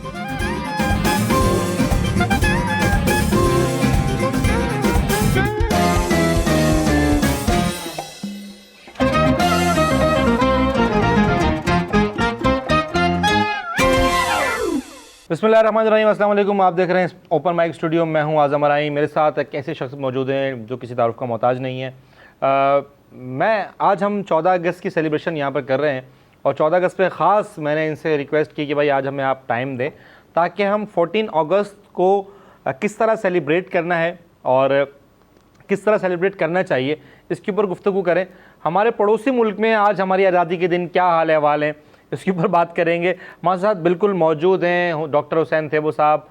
बिस्मिल्लाहिर्रहमानिर्रहीम, अस्सलाम वालेकुम। आप देख रहे हैं ओपन माइक स्टूडियो। मैं हूं आज़म अराई। मेरे साथ एक ऐसे शख्स मौजूद हैं जो किसी तारुफ का मोहताज नहीं है। आज हम 14 अगस्त की सेलिब्रेशन यहाँ पर कर रहे हैं और 14 अगस्त पे ख़ास मैंने इनसे रिक्वेस्ट की कि भाई आज हमें आप टाइम दें ताकि हम 14 अगस्त को किस तरह सेलिब्रेट करना है और किस तरह सेलिब्रेट करना चाहिए इसके ऊपर गुफ्तगू करें। हमारे पड़ोसी मुल्क में आज हमारी आज़ादी के दिन क्या हाल अहवाल है इसके ऊपर बात करेंगे। हमारे साथ बिल्कुल मौजूद हैं डॉक्टर हुसैन थेबो साहब।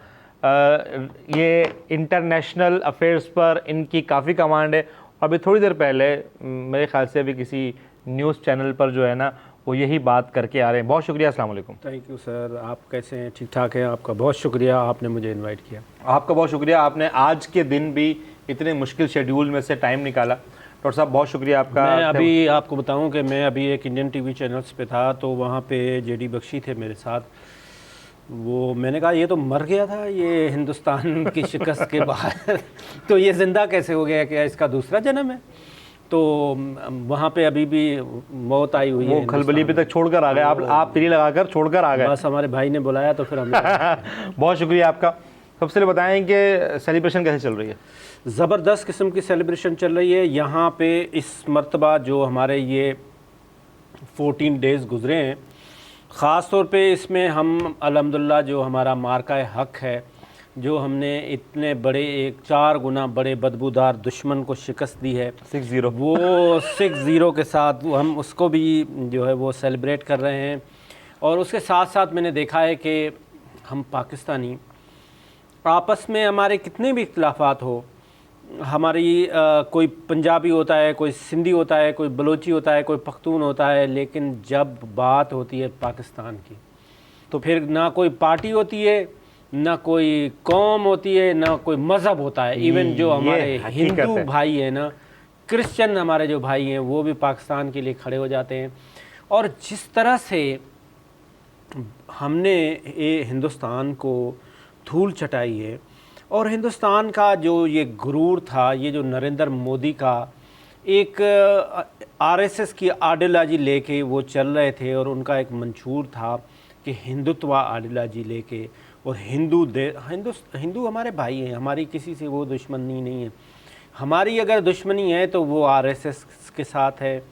ये इंटरनेशनल अफेयर्स पर इनकी काफ़ी कमांड है। अभी थोड़ी देर पहले मेरे ख्याल से अभी किसी न्यूज़ चैनल पर जो है ना वो यही बात करके आ रहे हैं। बहुत शुक्रिया, अस्सलाम वालेकुम। Thank you sir. आप कैसे हैं? ठीक ठाक हैं। आपका बहुत शुक्रिया, आपने मुझे इनवाइट किया। आपका बहुत शुक्रिया, आपने आज के दिन भी इतने मुश्किल शेड्यूल में से टाइम निकाला। डॉक्टर साहब बहुत शुक्रिया आपका। मैं अभी आपको बताऊं कि मैं अभी एक इंडियन टीवी चैनल्स पे था तो वहाँ पे जेडी बख्शी थे मेरे साथ। वो मैंने कहा ये तो मर गया था, ये हिंदुस्तान की शिकस्त के बाहर तो ये ज़िंदा कैसे हो गया, क्या इसका दूसरा जन्म है? तो वहाँ पे अभी भी मौत आई हुई है। वो खलबली पे तक छोड़कर आ गए। आप तिरी लगाकर छोड़कर आ गए। बस हमारे भाई ने बुलाया तो फिर हमने बहुत शुक्रिया आपका। सबसे पहले बताएं कि सेलिब्रेशन कैसे चल रही है? ज़बरदस्त किस्म की सेलिब्रेशन चल रही है यहाँ पे। इस मर्तबा जो हमारे ये 14 डेज़ गुज़रे हैं, ख़ास तौर पे इसमें हम अल्हम्दुलिल्लाह जो हमारा मार्का हक़ है, जो हमने इतने बड़े 4 गुना बड़े बदबूदार दुश्मन को शिकस्त दी है 6-0, वो 6-0 के साथ हम उसको भी जो है वो सेलिब्रेट कर रहे हैं। और उसके साथ साथ मैंने देखा है कि हम पाकिस्तानी आपस में हमारे कितने भी इख्तिलाफ़ात हो, हमारी कोई पंजाबी होता है, कोई सिंधी होता है, कोई बलोची होता है, कोई पख्तून होता है, लेकिन जब बात होती है पाकिस्तान की तो फिर ना कोई पार्टी होती है, ना कोई कौम होती है, ना कोई मज़हब होता है। इवन जो हमारे हिंदू भाई हैं ना, क्रिश्चियन हमारे जो भाई हैं, वो भी पाकिस्तान के लिए खड़े हो जाते हैं। और जिस तरह से हमने ये हिंदुस्तान को धूल चटाई है और हिंदुस्तान का जो ये गुरूर था, ये जो नरेंद्र मोदी का एक आरएसएस की आइडियोलॉजी लेके वो चल रहे थे और उनका एक मंशूर था कि हिंदुत्व आइडियोलॉजी लेके और हिंदू हमारे भाई हैं, हमारी किसी से वो दुश्मनी नहीं है। हमारी अगर दुश्मनी है तो वो आरएसएस के साथ है,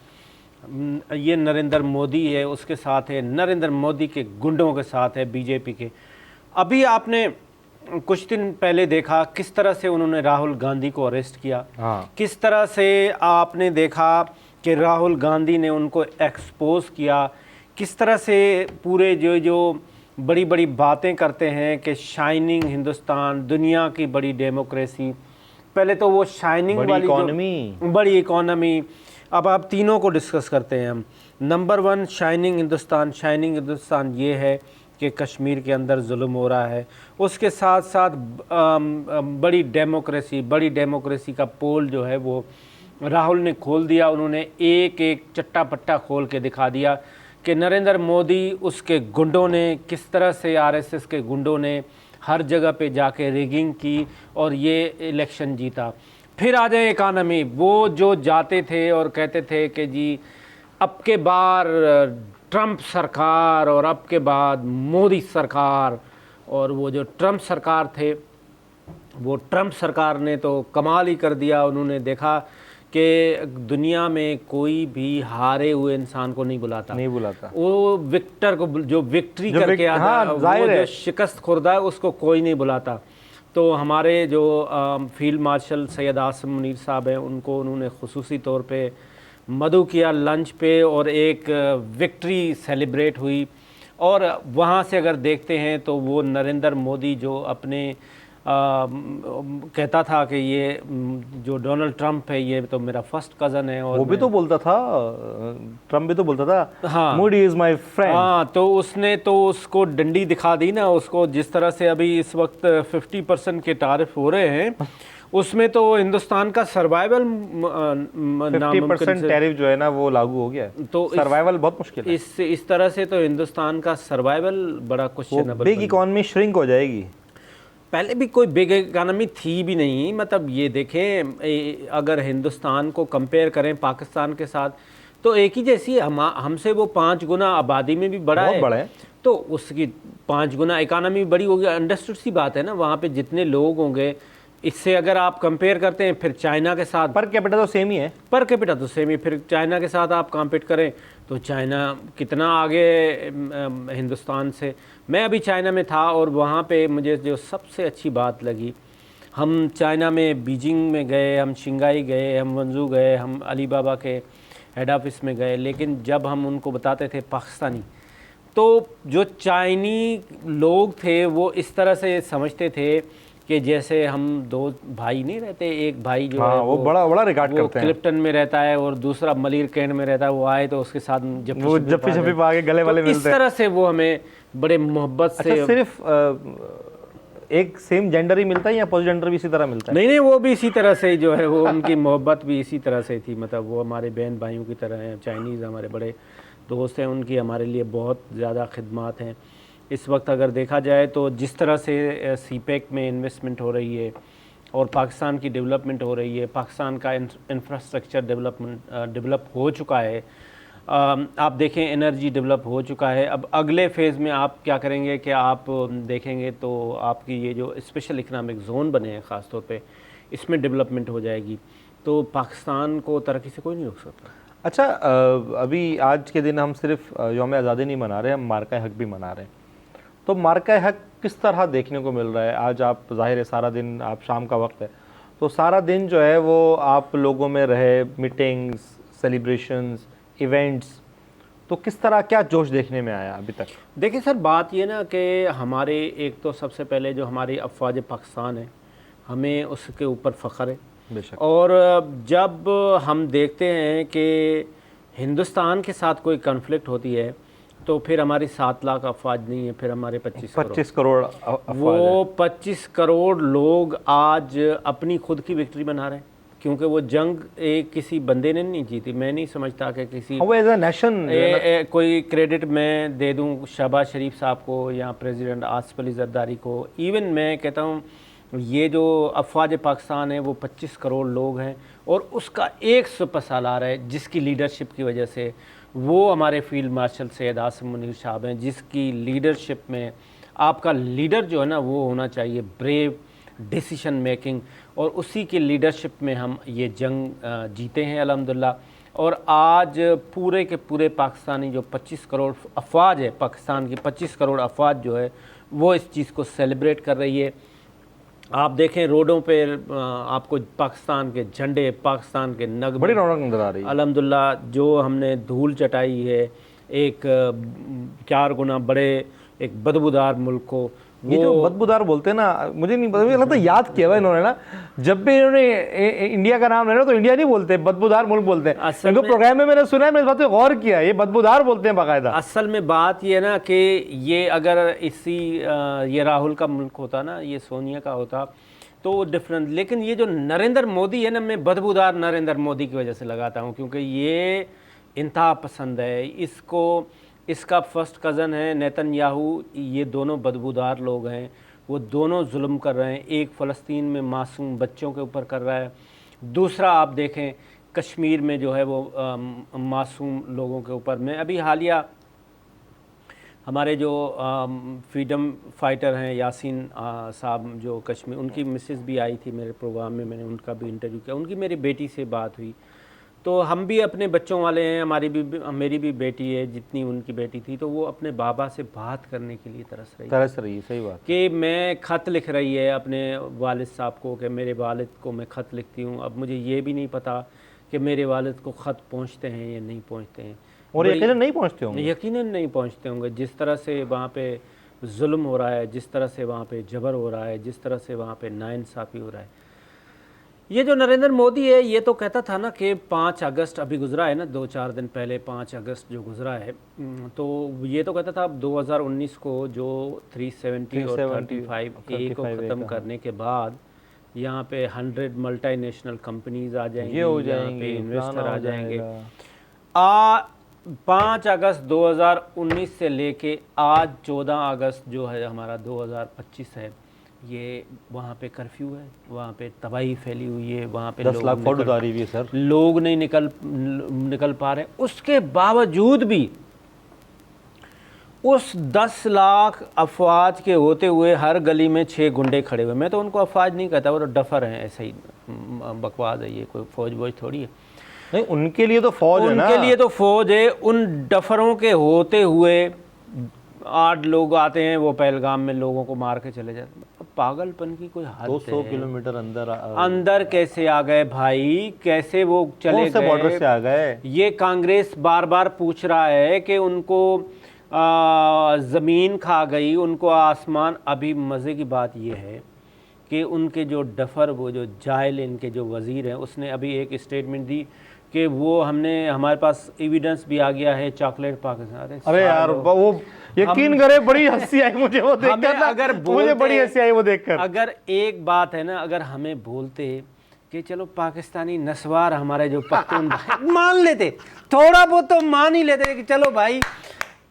ये नरेंद्र मोदी है उसके साथ है, नरेंद्र मोदी के गुंडों के साथ है, बीजेपी के। अभी आपने कुछ दिन पहले देखा किस तरह से उन्होंने राहुल गांधी को अरेस्ट किया। किस तरह से आपने देखा कि राहुल गांधी ने उनको एक्सपोज किया। किस तरह से पूरे जो बड़ी बड़ी बातें करते हैं कि शाइनिंग हिंदुस्तान, दुनिया की बड़ी डेमोक्रेसी, पहले तो वो शाइनिंग वाली बड़ी इकॉनमी। अब आप तीनों को डिस्कस करते हैं हम। नंबर 1 शाइनिंग हिंदुस्तान ये है कि कश्मीर के अंदर जुल्म हो रहा है। उसके साथ साथ बड़ी डेमोक्रेसी का पोल जो है वो राहुल ने खोल दिया। उन्होंने एक एक चट्टा पट्टा खोल के दिखा दिया कि नरेंद्र मोदी, उसके गुंडों ने किस तरह से, आरएसएस के गुंडों ने हर जगह पे जाके रिगिंग की और ये इलेक्शन जीता। फिर आ जाए इकानमी, वो जो जाते थे और कहते थे कि जी अब के बार ट्रंप सरकार और अब के बाद मोदी सरकार। और वो जो ट्रंप सरकार थे, वो ट्रंप सरकार ने तो कमाल ही कर दिया। उन्होंने देखा कि दुनिया में कोई भी हारे हुए इंसान को नहीं बुलाता। वो विक्टर को, जो विक्ट्री करके आता है, वो जो शिकस्त खुर्दा है उसको कोई नहीं बुलाता। तो हमारे जो फील्ड मार्शल सैयद आसिम मुनीर साहब हैं, उनको उन्होंने खुसूसी तौर पे मदऊ किया लंच पे और एक विक्ट्री सेलिब्रेट हुई। और वहाँ से अगर देखते हैं तो वो नरेंद्र मोदी जो अपने कहता था कि ये जो डोनाल्ड ट्रंप है ये तो मेरा फर्स्ट कज़न है, और वो भी तो बोलता था, ट्रंप भी तो बोलता था, हाँ, मोदी इज़ माय फ्रेंड। हाँ, तो उसने तो उसको डंडी दिखा दी ना उसको। जिस तरह से अभी इस वक्त 50% के तारिफ हो रहे हैं, उसमें तो हिंदुस्तान का सर्वाइवल 50% टैरिफ जो है ना वो लागू हो गया है, तो सर्वाइवल बहुत मुश्किल है। इस तरह से तो हिंदुस्तान का सर्वाइवल बड़ा क्वेश्चनेबल। बिग इकोनॉमी श्रिंक हो जाएगी। पहले भी कोई बिग इकानमी थी भी नहीं, मतलब ये देखें अगर हिंदुस्तान को कंपेयर करें पाकिस्तान के साथ तो एक ही जैसी हमसे वो 5 गुना आबादी में भी बड़ा बहुत बड़ा है, तो उसकी 5 गुना इकानमी बड़ी होगी। अंडरस्टूड सी बात है ना, वहाँ पे जितने लोग होंगे, इससे अगर आप कंपेयर करते हैं फिर चाइना के साथ, पर कैपिटा तो सेम ही है, पर कैपिटा तो सेम ही, फिर चाइना के साथ आप कंपेयर करें तो चाइना कितना आगे हिंदुस्तान से। मैं अभी चाइना में था और वहाँ पे मुझे जो सबसे अच्छी बात लगी, हम चाइना में बीजिंग में गए, हम शिंगाई गए, हम वंजू गए, हम अली बाबा के हेड ऑफिस में गए, लेकिन जब हम उनको बताते थे पाकिस्तानी, तो जो चाइनी लोग थे वो इस तरह से समझते थे कि जैसे हम दो भाई नहीं रहते, एक भाई जो है वो बड़ा बड़ा रिकॉर्ड करते हैं, क्लिफ्टन में रहता है और दूसरा मलीर कैंट में रहता है, वो आए तो उसके साथ जप्पी शप्पी पा के गले वाले मिलते हैं। इस तरह से वो हमें बड़े मोहब्बत से। सिर्फ एक सेम जेंडर ही मिलता है या अपोजिट जेंडर भी इसी तरह मिलता है? नहीं, वो भी इसी तरह से जो है, वो उनकी मोहब्बत भी इसी तरह से थी, मतलब वो हमारे बहन भाइयों की तरह हैं। चाइनीज़ हमारे बड़े दोस्त हैं, उनकी हमारे लिए बहुत ज़्यादा खिदमत हैं। इस वक्त अगर देखा जाए तो जिस तरह से सीपेक में इन्वेस्टमेंट हो रही है और पाकिस्तान की डेवलपमेंट हो रही है, पाकिस्तान का इंफ्रास्ट्रक्चर डेवलप हो चुका है, आप देखें एनर्जी डेवलप हो चुका है। अब अगले फेज़ में आप क्या करेंगे कि आप देखेंगे तो आपकी ये जो स्पेशल इकनॉमिक जोन बने हैं ख़ास तौर पे, इसमें डेवलपमेंट हो जाएगी, तो पाकिस्तान को तरक्की से कोई नहीं रोक सकता। अच्छा, अभी आज के दिन हम सिर्फ यौम आज़ादी नहीं मना रहे, हम मार्का हक भी मना रहे हैं। तो मार्का हक किस तरह देखने को मिल रहा है? आज आप ज़ाहिर है सारा दिन, आप शाम का वक्त है तो सारा दिन जो है वो आप लोगों में रहे, मीटिंग्स, सेलिब्रेशंस, इवेंट्स, तो किस तरह, क्या जोश देखने में आया अभी तक? देखिए सर, बात ये ना कि हमारे एक तो सबसे पहले जो हमारी अफवाज पाकिस्तान है, हमें उसके ऊपर फ़ख्र है बेशक। और जब हम देखते हैं कि हिंदुस्तान के साथ कोई कन्फ्लिक्ट होती है तो फिर हमारी 7 लाख अफवाज नहीं है, फिर हमारे 25 करोड़ वो 25 करोड़ लोग आज अपनी खुद की विक्ट्री बना रहे हैं, क्योंकि वो जंग एक किसी बंदे ने नहीं जीती। मैं नहीं समझता कि किसी एज अ नेशन कोई क्रेडिट मैं दे दूं शहबाज शरीफ साहब को या प्रेसिडेंट आसिफ अली जरदारी को। इवन मैं कहता हूं ये जो अफवाज पाकिस्तान है वो 25 करोड़ लोग हैं और उसका एक सुपरसालार है जिसकी लीडरशिप की वजह से, वो हमारे फील्ड मार्शल सैयद आसिम मुनीर साहब हैं, जिसकी लीडरशिप में आपका लीडर जो है ना वो होना चाहिए ब्रेव, डिसीशन मेकिंग, और उसी की लीडरशिप में हम ये जंग जीते हैं अल्हम्दुलिल्लाह। और आज पूरे के पूरे पाकिस्तानी जो 25 करोड़ अफवाज है, पाकिस्तान की 25 करोड़ अफवाज जो है वो इस चीज़ को सेलिब्रेट कर रही है। आप देखें रोडों पे आपको पाकिस्तान के झंडे, पाकिस्तान के नगमे, बड़ी रौनक नजर आ रही है अल्हम्दुलिल्लाह। जो हमने धूल चटाई है एक 4 गुना बड़े एक बदबूदार मुल्क को, ये जो बदबूदार बोलते हैं ना, मुझे नहीं पता, मुझे लगता है याद किया हुआ इन्होंने ना, जब भी इन्होंने इंडिया का नाम लेना तो इंडिया नहीं बोलते, बदबूदार मुल्क बोलते हैं। असल में प्रोग्राम में मैंने सुना है, मैंने इस बात पे गौर किया, ये बदबूदार बोलते हैं बाकायदा। असल में बात ये ना कि ये अगर ये राहुल का मुल्क होता ना, ये सोनिया का होता तो डिफरेंट, लेकिन ये जो नरेंद्र मोदी है ना, मैं बदबूदार नरेंद्र मोदी की वजह से लगाता हूँ, क्योंकि ये इंतहा पसंद है। इसका फर्स्ट कज़न है नेतन्याहू, ये दोनों बदबूदार लोग हैं, वो दोनों जुल्म कर रहे हैं। एक फ़लस्तीन में मासूम बच्चों के ऊपर कर रहा है, दूसरा आप देखें कश्मीर में जो है वो मासूम लोगों के ऊपर। मैं अभी हालिया हमारे जो फ्रीडम फाइटर हैं यासीन साहब जो कश्मीर, उनकी मिसेस भी आई थी मेरे प्रोग्राम में, मैंने उनका भी इंटरव्यू किया, उनकी मेरी बेटी से बात हुई। तो हम भी अपने बच्चों वाले हैं, मेरी भी बेटी है जितनी उनकी बेटी थी, तो वो अपने बाबा से बात करने के लिए तरस रही है। सही बात कि मैं ख़त लिख रही है अपने वालिद साहब को कि मेरे वालिद को मैं ख़त लिखती हूँ। अब मुझे ये भी नहीं पता कि मेरे वालिद को ख़त पहुँचते हैं या नहीं पहुँचते हैं, और यकीनन नहीं पहुँचते होंगे, यकीनन नहीं पहुँचते होंगे। जिस तरह से वहाँ पे जुल्म हो रहा है, जिस तरह से वहाँ पे जबर हो रहा है, जिस तरह से वहाँ पे नाइंसाफ़ी हो रहा है। ये जो नरेंद्र मोदी है, ये तो कहता था ना कि 5 अगस्त अभी गुजरा है ना, 2-4 दिन पहले 5 अगस्त जो गुजरा है, तो ये तो कहता था 2019 को जो 370 और 35A को ख़त्म करने के बाद यहाँ पे 100 मल्टीनेशनल कंपनीज आ जाएंगी, ये हो यहाँ जाएंगे, पे इन्वेस्टर फलाना आ हो जाएंगे। जाएगा। 5 अगस्त 2019 से लेके आज 14 अगस्त जो है हमारा 2025 है, ये वहाँ पे कर्फ्यू है, वहाँ पे तबाही फैली हुई है, वहाँ पे 10 लाख फौज उतारी हुई है सर। लोग नहीं निकल पा रहे। उसके बावजूद भी उस 10 लाख अफवाज के होते हुए हर गली में 6 गुंडे खड़े हुए। मैं तो उनको अफवाज नहीं कहता, वो तो डफर हैं, ऐसे ही बकवास है, ये कोई फौज वोज थोड़ी है। नहीं, उनके लिए तो फौज है ना, उनके लिए तो फौज है। उन डफरों के होते हुए 8 लोग आते हैं, वो पहलगाम में लोगों को मार के चले जाते हैं। अब पागलपन की कोई हद 200 है। किलोमीटर अंदर कैसे आ गए भाई, कैसे वो चले कौन से बॉर्डर गए? से आ गए? ये कांग्रेस बार बार पूछ रहा है कि उनको ज़मीन खा गई, उनको आसमान। अभी मज़े की बात ये है कि उनके जो डफर, वो जो जाहिल इनके जो वज़ीर हैं, उसने अभी एक स्टेटमेंट दी कि वो हमारे पास एविडेंस भी आ गया है चॉकलेट पाकिस्तान। अरे यार वो यकीन करे, बड़ी हंसी आई मुझे वो देखकर ना, अगर मुझे बड़ी हंसी आई वो देखकर। अगर एक बात है ना, अगर हमें बोलते कि चलो पाकिस्तानी नस्वार हमारे जो पख्तून भाई मान लेते, थोड़ा बहुत तो मान ही लेते कि चलो भाई,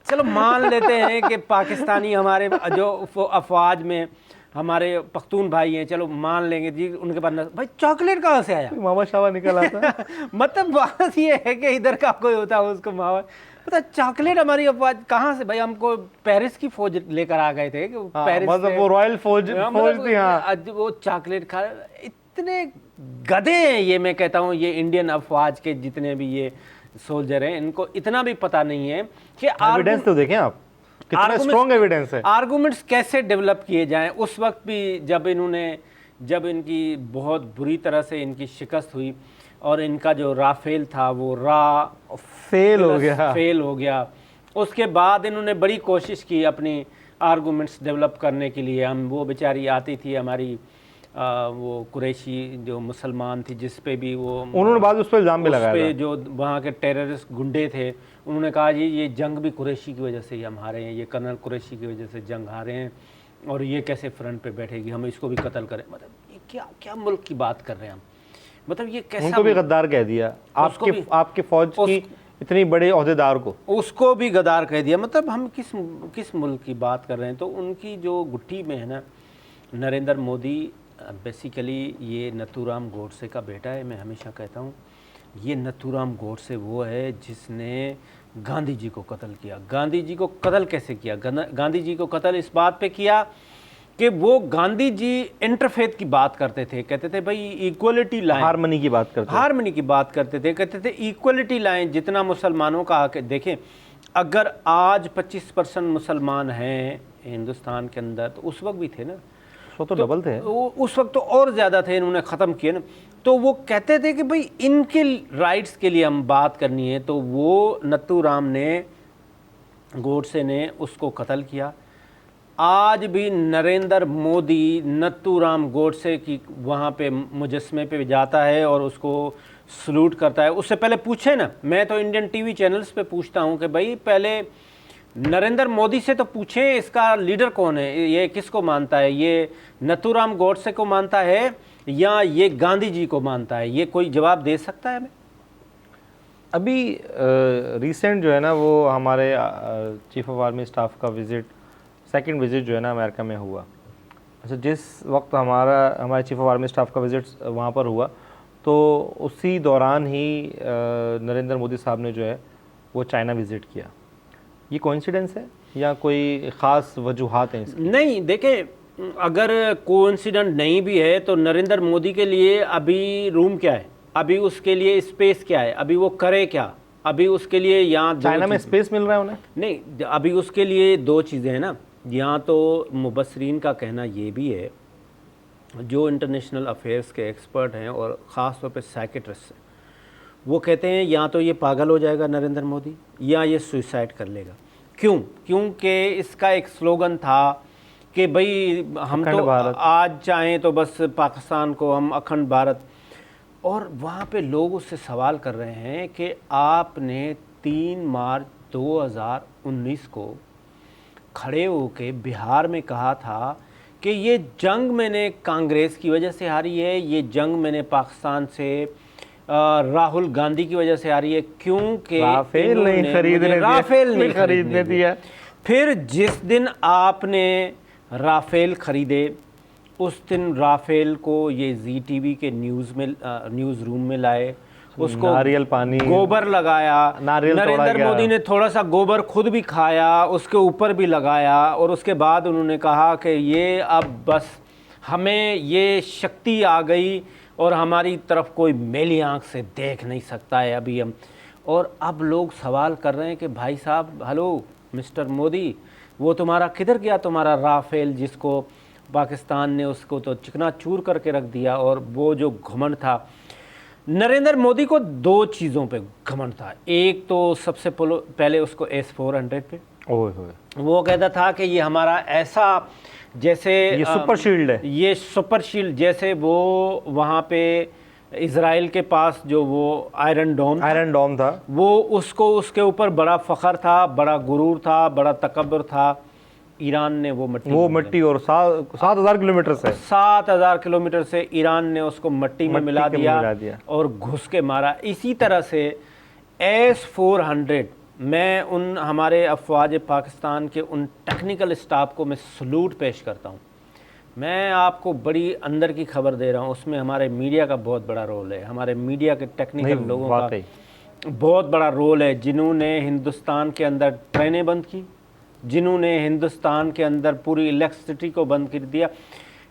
चलो मान लेते हैं कि पाकिस्तानी हमारे जो अफवाज में हमारे पख्तून भाई हैं, चलो मान लेंगे जी उनके पास भाई चॉकलेट कहाँ से आया? मामा शावा निकल आता। मतलब बात ये है कि इधर का कोई होता है उसको मामा पता, चॉकलेट हमारी अफवाज कहाँ से? भाई हमको पेरिस की फौज लेकर आ गए थे कि पेरिस मतलब वो रॉयल फौज थी। हाँ, वो चॉकलेट खा। इतने गधे हैं ये, मैं कहता हूँ ये इंडियन अफवाज के जितने भी ये सोल्जर हैं, इनको इतना भी पता नहीं है कि एविडेंस तो देखें आप, कितना स्ट्रॉन्ग एविडेंस है। आर्गुमेंट्स कैसे डेवलप किए जाएं। उस वक्त भी जब इनकी बहुत बुरी तरह से इनकी शिकस्त हुई और इनका जो राफेल था वो फेल हो गया, उसके बाद इन्होंने बड़ी कोशिश की अपनी आर्गुमेंट्स डेवलप करने के लिए। हम वो बेचारी आती थी हमारी वो कुरैशी जो मुसलमान थी, जिस पे भी वो उन्होंने बाद उस पर इल्ज़ाम भी लगाया था। जो वहाँ के टेररिस्ट गुंडे थे, उन्होंने कहा जी ये जंग भी कुरैशी की वजह से ही हम हारे हैं, ये कर्नल कुरैशी की वजह से जंग हारे हैं, और ये कैसे फ्रंट पे बैठेगी, हम इसको भी कत्ल करें। मतलब ये क्या मुल्क की बात कर रहे हैं हम? मतलब ये कैसा? उनको भी गद्दार कह दिया, आपके फौज की इतनी बड़े ओहदेदार को, उसको भी गद्दार कह दिया। मतलब हम किस मुल्क की बात कर रहे हैं? तो उनकी जो गुट्ठी में है ना, नरेंद्र मोदी बेसिकली ये नथुराम गोडसे का बेटा है। मैं हमेशा कहता हूँ ये नथुराम गोडसे वो है जिसने गांधी जी को कत्ल किया। गांधी जी को कत्ल कैसे किया? गांधी जी को कत्ल इस बात पे किया कि वो गांधी जी इंटरफेथ की बात करते थे, कहते थे भाई इक्वलिटी लाएं, हार्मनी की बात करते थे, कहते थे इक्वलिटी लाएं, जितना मुसलमानों का हक है। देखें, अगर आज 25% मुसलमान हैं हिंदुस्तान के अंदर, तो उस वक्त भी थे ना, तो डबल थे, उस वक्त तो और ज़्यादा थे, इन्होंने ख़त्म किए ना। तो वो कहते थे कि भाई इनके राइट्स के लिए हम बात करनी है, तो वो नथुराम ने, गोडसे ने उसको कत्ल किया। आज भी नरेंद्र मोदी नथुराम गोडसे की वहाँ पे मुजस्मे पे जाता है और उसको सलूट करता है। उससे पहले पूछे ना, मैं तो इंडियन टीवी चैनल्स पे पूछता हूँ कि भाई पहले नरेंद्र मोदी से तो पूछें इसका लीडर कौन है, ये किसको मानता है, ये नथुराम गोडसे को मानता है या ये गांधी जी को मानता है? ये कोई जवाब दे सकता है हमें? अभी रिसेंट जो है ना, वो हमारे चीफ ऑफ आर्मी स्टाफ का सेकंड विज़िट जो है ना अमेरिका में हुआ। अच्छा, जिस वक्त हमारे चीफ ऑफ आर्मी स्टाफ का विज़िट वहाँ पर हुआ, तो उसी दौरान ही नरेंद्र मोदी साहब ने जो है वो चाइना विज़िट किया। ये कोइंसिडेंस है या कोई ख़ास वजूहात हैं इसकी? नहीं, देखें, अगर कोइंसिडेंट नहीं भी है तो नरेंद्र मोदी के लिए अभी रूम क्या है, अभी उसके लिए स्पेस क्या है, अभी वो करे क्या? अभी उसके लिए यहाँ चाइना में स्पेस मिल रहा है उन्हें? नहीं, अभी उसके लिए 2 चीज़ें हैं ना। यहाँ तो मुबसरीन का कहना ये भी है, जो इंटरनेशनल अफेयर्स के एक्सपर्ट हैं और ख़ास तौर पे साइकेट्रिस्ट हैं, वो कहते हैं या तो ये पागल हो जाएगा नरेंद्र मोदी, या ये सुसाइड कर लेगा। क्योंकि इसका एक स्लोगन था कि भाई हम तो आज चाहें तो बस पाकिस्तान को, हम अखंड भारत। और वहाँ पे लोग उससे सवाल कर रहे हैं कि आपने 3 मार्च 2019 को खड़े होके बिहार में कहा था कि ये जंग मैंने कांग्रेस की वजह से हारी है, ये जंग मैंने पाकिस्तान से राहुल गांधी की वजह से हारी है, क्योंकि राफेल नहीं खरीदने दिया। फिर जिस दिन आपने राफेल खरीदे उस दिन राफेल को ये ZTV के न्यूज़ रूम में लाए, उसको नारियल पानी गोबर लगाया, नरेंद्र मोदी ने थोड़ा सा गोबर खुद भी खाया, उसके ऊपर भी लगाया, और उसके बाद उन्होंने कहा कि ये अब बस हमें ये शक्ति आ गई और हमारी तरफ कोई मेली आंख से देख नहीं सकता है अभी हम। और अब लोग सवाल कर रहे हैं कि भाई साहब, हेलो मिस्टर मोदी, वो तुम्हारा किधर गया तुम्हारा राफेल, जिसको पाकिस्तान ने उसको तो चिकनाचूर करके रख दिया। और वो जो घमंड था, नरेंद्र मोदी को दो चीज़ों पे घमंड था। एक तो सबसे पहले उसको S-400 पे वो कहता था कि ये हमारा ऐसा जैसे ये सुपर शील्ड है, ये सुपर शील्ड, जैसे वो वहाँ पे इज़राइल के पास जो वो आयरन डोम था, वो उसको उसके ऊपर बड़ा फ़ख्र था, बड़ा गुरूर था, बड़ा तकब्बुर था। ईरान ने वो मिट्टी और 7,000 किलोमीटर से ईरान ने उसको मट्टी में मिला दिया और घुस के मारा। इसी तरह से S-400, मैं उन हमारे अफवाज पाकिस्तान के उन टेक्निकल स्टाफ को मैं सलूट पेश करता हूँ। मैं आपको बड़ी अंदर की खबर दे रहा हूँ, उसमें हमारे मीडिया का बहुत बड़ा रोल है, हमारे मीडिया के टेक्निकल लोगों का बहुत बड़ा रोल है, जिन्होंने हिंदुस्तान के अंदर ट्रेनें बंद की, जिन्होंने हिंदुस्तान के अंदर पूरी इलेक्ट्रिसिटी को बंद कर दिया।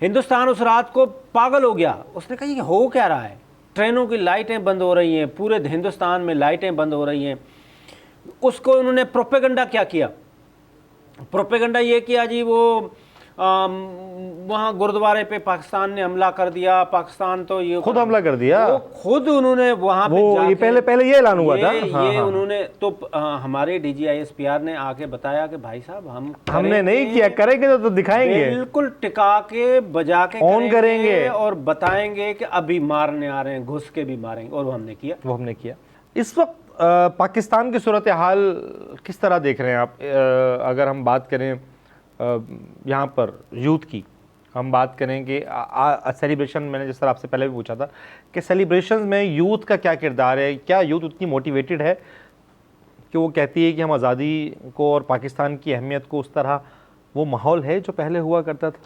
हिंदुस्तान उस रात को पागल हो गया, उसने कहा ये हो क्या रहा है, ट्रेनों की लाइटें बंद हो रही हैं, पूरे हिंदुस्तान में लाइटें बंद हो रही हैं। उसको उन्होंने प्रोपेगेंडा क्या किया, प्रोपेगेंडा ये किया जी वो वहाँ गुरुद्वारे पे पाकिस्तान ने हमला कर दिया, पाकिस्तान तो ये खुद हमला कर दिया, वो खुद उन्होंने वहाँ पे ये पहले ये ऐलान हुआ था। ये उन्होंने तो हमारे DGISPR ने आके बताया कि भाई साहब हमने नहीं किया, करेंगे तो दिखाएंगे, बिल्कुल टिका के बजा के ऑन करेंगे और बताएंगे कि अभी मारने आ रहे हैं, घुस के भी मारेंगे। और वो हमने किया। इस वक्त पाकिस्तान की सूरत हाल किस तरह देख रहे हैं आप? अगर हम बात करें यहाँ पर यूथ की, हम बात करें कि सेलिब्रेशन, मैंने जिस तरह आपसे पहले भी पूछा था कि सेलिब्रेशन में यूथ का क्या किरदार है, क्या यूथ उतनी मोटिवेटेड है कि वो कहती है कि हम आज़ादी को और पाकिस्तान की अहमियत को उस तरह, वो माहौल है जो पहले हुआ करता था?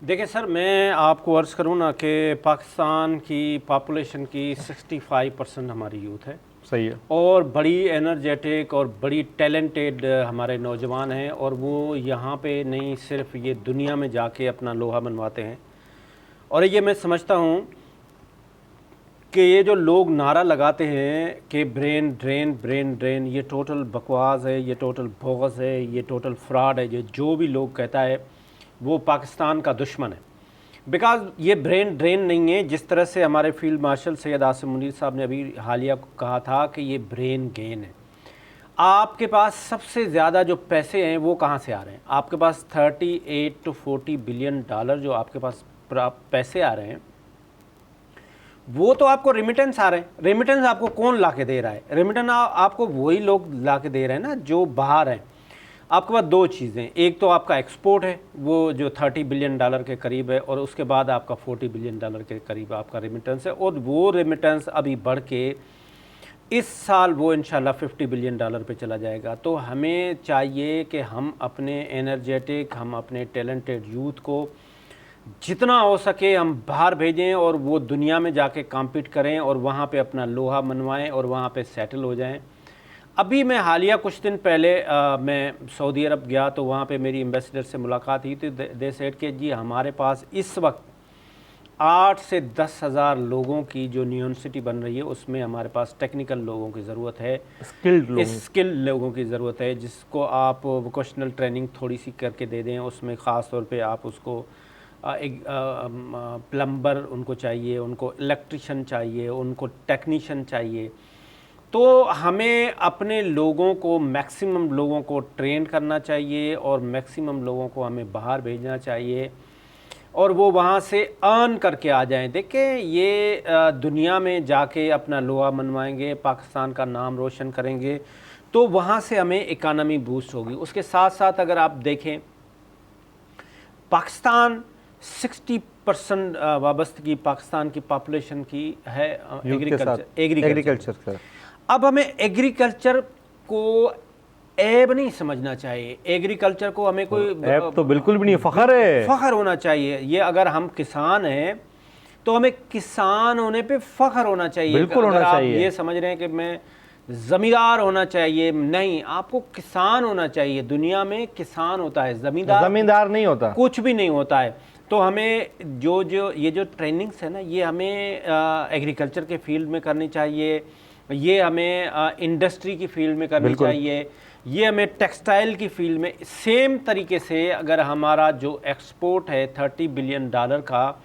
देखिए सर, मैं आपको अर्ज़ करूँ ना कि पाकिस्तान की पॉपुलेशन की 65% हमारी यूथ है। सही है। और बड़ी एनर्जेटिक और बड़ी टैलेंटेड हमारे नौजवान हैं, और वो यहाँ पे नहीं सिर्फ ये दुनिया में जाके अपना लोहा मनवाते हैं। और ये मैं समझता हूँ कि ये जो लोग नारा लगाते हैं कि ब्रेन ड्रेन, ये टोटल बकवास है, ये टोटल बोगस है, ये टोटल फ्रॉड है। ये जो भी लोग कहता है वो पाकिस्तान का दुश्मन है, बिकॉज ये ब्रेन ड्रेन नहीं है। जिस तरह से हमारे फील्ड मार्शल सैयद आसिम मुनीर साहब ने अभी हालिया कहा था कि ये ब्रेन गेन है। आपके पास सबसे ज़्यादा जो पैसे हैं वो कहाँ से आ रहे हैं? आपके पास 38 to 40 बिलियन डॉलर जो आपके पास पैसे आ रहे हैं, वो तो आपको रेमिटेंस आ रहे हैं। रेमिटेंस आपको कौन ला के दे रहा है? रेमिटेंस आपको वही लोग ला के दे रहे हैं ना जो बाहर हैं। आपके पास दो चीज़ें, एक तो आपका एक्सपोर्ट है, वो जो 30 बिलियन डॉलर के करीब है, और उसके बाद आपका 40 बिलियन डॉलर के करीब आपका रेमिटेंस है। और वो रेमिटेंस अभी बढ़ के इस साल वो इंशाल्लाह 50 बिलियन डॉलर पे चला जाएगा। तो हमें चाहिए कि हम अपने एनर्जेटिक, हम अपने टैलेंटेड यूथ को जितना हो सके हम बाहर भेजें, और वो दुनिया में जाके कॉम्पीट करें और वहाँ पे अपना लोहा मनवाएं और वहाँ पे सेटल हो जाएं। अभी मैं हालिया कुछ दिन पहले मैं सऊदी अरब गया, तो वहाँ पे मेरी एम्बेसडर से मुलाकात हुई। तो दे सेड कि जी हमारे पास इस वक्त 8 से 10 हज़ार लोगों की जो यूनिवर्सिटी बन रही है, उसमें हमारे पास टेक्निकल लोगों की ज़रूरत है, स्किल्ड लोगों की ज़रूरत है, जिसको आप वोकेशनल ट्रेनिंग थोड़ी सी करके दे दें। उसमें ख़ास तौर पे आप उसको एक प्लम्बर उनको चाहिए, उनको इलेक्ट्रिशियन चाहिए, उनको टेक्नीशियन चाहिए। तो हमें अपने लोगों को, मैक्सिमम लोगों को ट्रेन करना चाहिए और मैक्सिमम लोगों को हमें बाहर भेजना चाहिए, और वो वहाँ से अर्न करके आ जाएं। देखें, ये दुनिया में जाके अपना लोहा मनवाएंगे, पाकिस्तान का नाम रोशन करेंगे, तो वहाँ से हमें इकानमी बूस्ट होगी। उसके साथ साथ अगर आप देखें पाकिस्तान 60% वाबस्तगी पाकिस्तान की पॉपुलेशन की है एग्रीकल्चर से। अब हमें एग्रीकल्चर को ऐब नहीं समझना चाहिए। एग्रीकल्चर को हमें कोई ऐब तो बिल्कुल भी नहीं, फखर है, फखर होना चाहिए। ये अगर हम किसान हैं तो हमें किसान होने पे फखर होना चाहिए। बिल्कुल अगर होना आप चाहिए। ये समझ रहे हैं कि मैं जमींदार होना चाहिए, नहीं, आपको किसान होना चाहिए। दुनिया में किसान होता है, जमींदार नहीं होता, कुछ भी नहीं होता है। तो हमें जो ये जो ट्रेनिंग्स है ना, ये हमें एग्रीकल्चर के फील्ड में करनी चाहिए, ये हमें इंडस्ट्री की फील्ड में करनी चाहिए, ये हमें टेक्सटाइल की फील्ड में। सेम तरीके से अगर हमारा जो एक्सपोर्ट है $30 बिलियन का,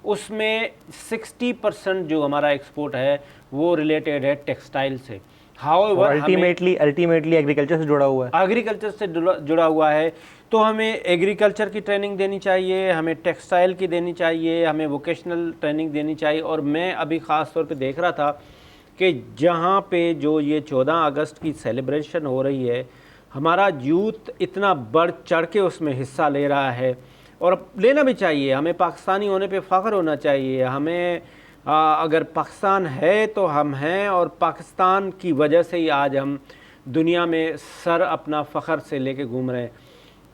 उसमें 60% जो हमारा एक्सपोर्ट है वो रिलेटेड है टेक्सटाइल से। हाउएवर अल्टीमेटली एग्रीकल्चर से जुड़ा हुआ है, एग्रीकल्चर से जुड़ा हुआ है। तो हमें एग्रीकल्चर की ट्रेनिंग देनी चाहिए, हमें टेक्सटाइल की देनी चाहिए, हमें वोकेशनल ट्रेनिंग देनी चाहिए। और मैं अभी ख़ास तौर पे देख रहा था कि जहाँ पे जो ये 14 अगस्त की सेलिब्रेशन हो रही है, हमारा यूथ इतना बढ़ चढ़ के उसमें हिस्सा ले रहा है, और लेना भी चाहिए। हमें पाकिस्तानी होने पे फ़ख्र होना चाहिए। हमें अगर पाकिस्तान है तो हम हैं, और पाकिस्तान की वजह से ही आज हम दुनिया में सर अपना फ़ख्र से लेके घूम रहे हैं।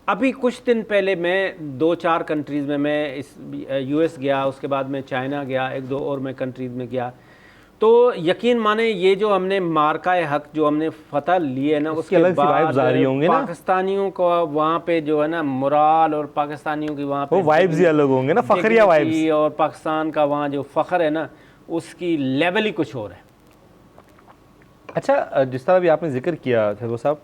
अभी कुछ दिन पहले मैं 2-4 कंट्रीज़ में, मैं इस US गया, उसके बाद मैं चाइना गया, 1-2 और मैं कंट्रीज़ में गया। तो यकीन माने ये जो हमने मार्का हक जो हमने फतह लिए ना, उसके अलग सी बाद वाइब्स आ रही होंगी ना, पाकिस्तानियों को वहाँ पे जो है ना मोराल, और पाकिस्तानियों की वहाँ पे वाइब्स ही अलग होंगे ना, फखरिया वाइब्स, और पाकिस्तान का वहाँ जो फ़ख्र है ना, उसकी लेवल ही कुछ और है। अच्छा, जिस तरह भी आपने जिक्र किया थे वो साहब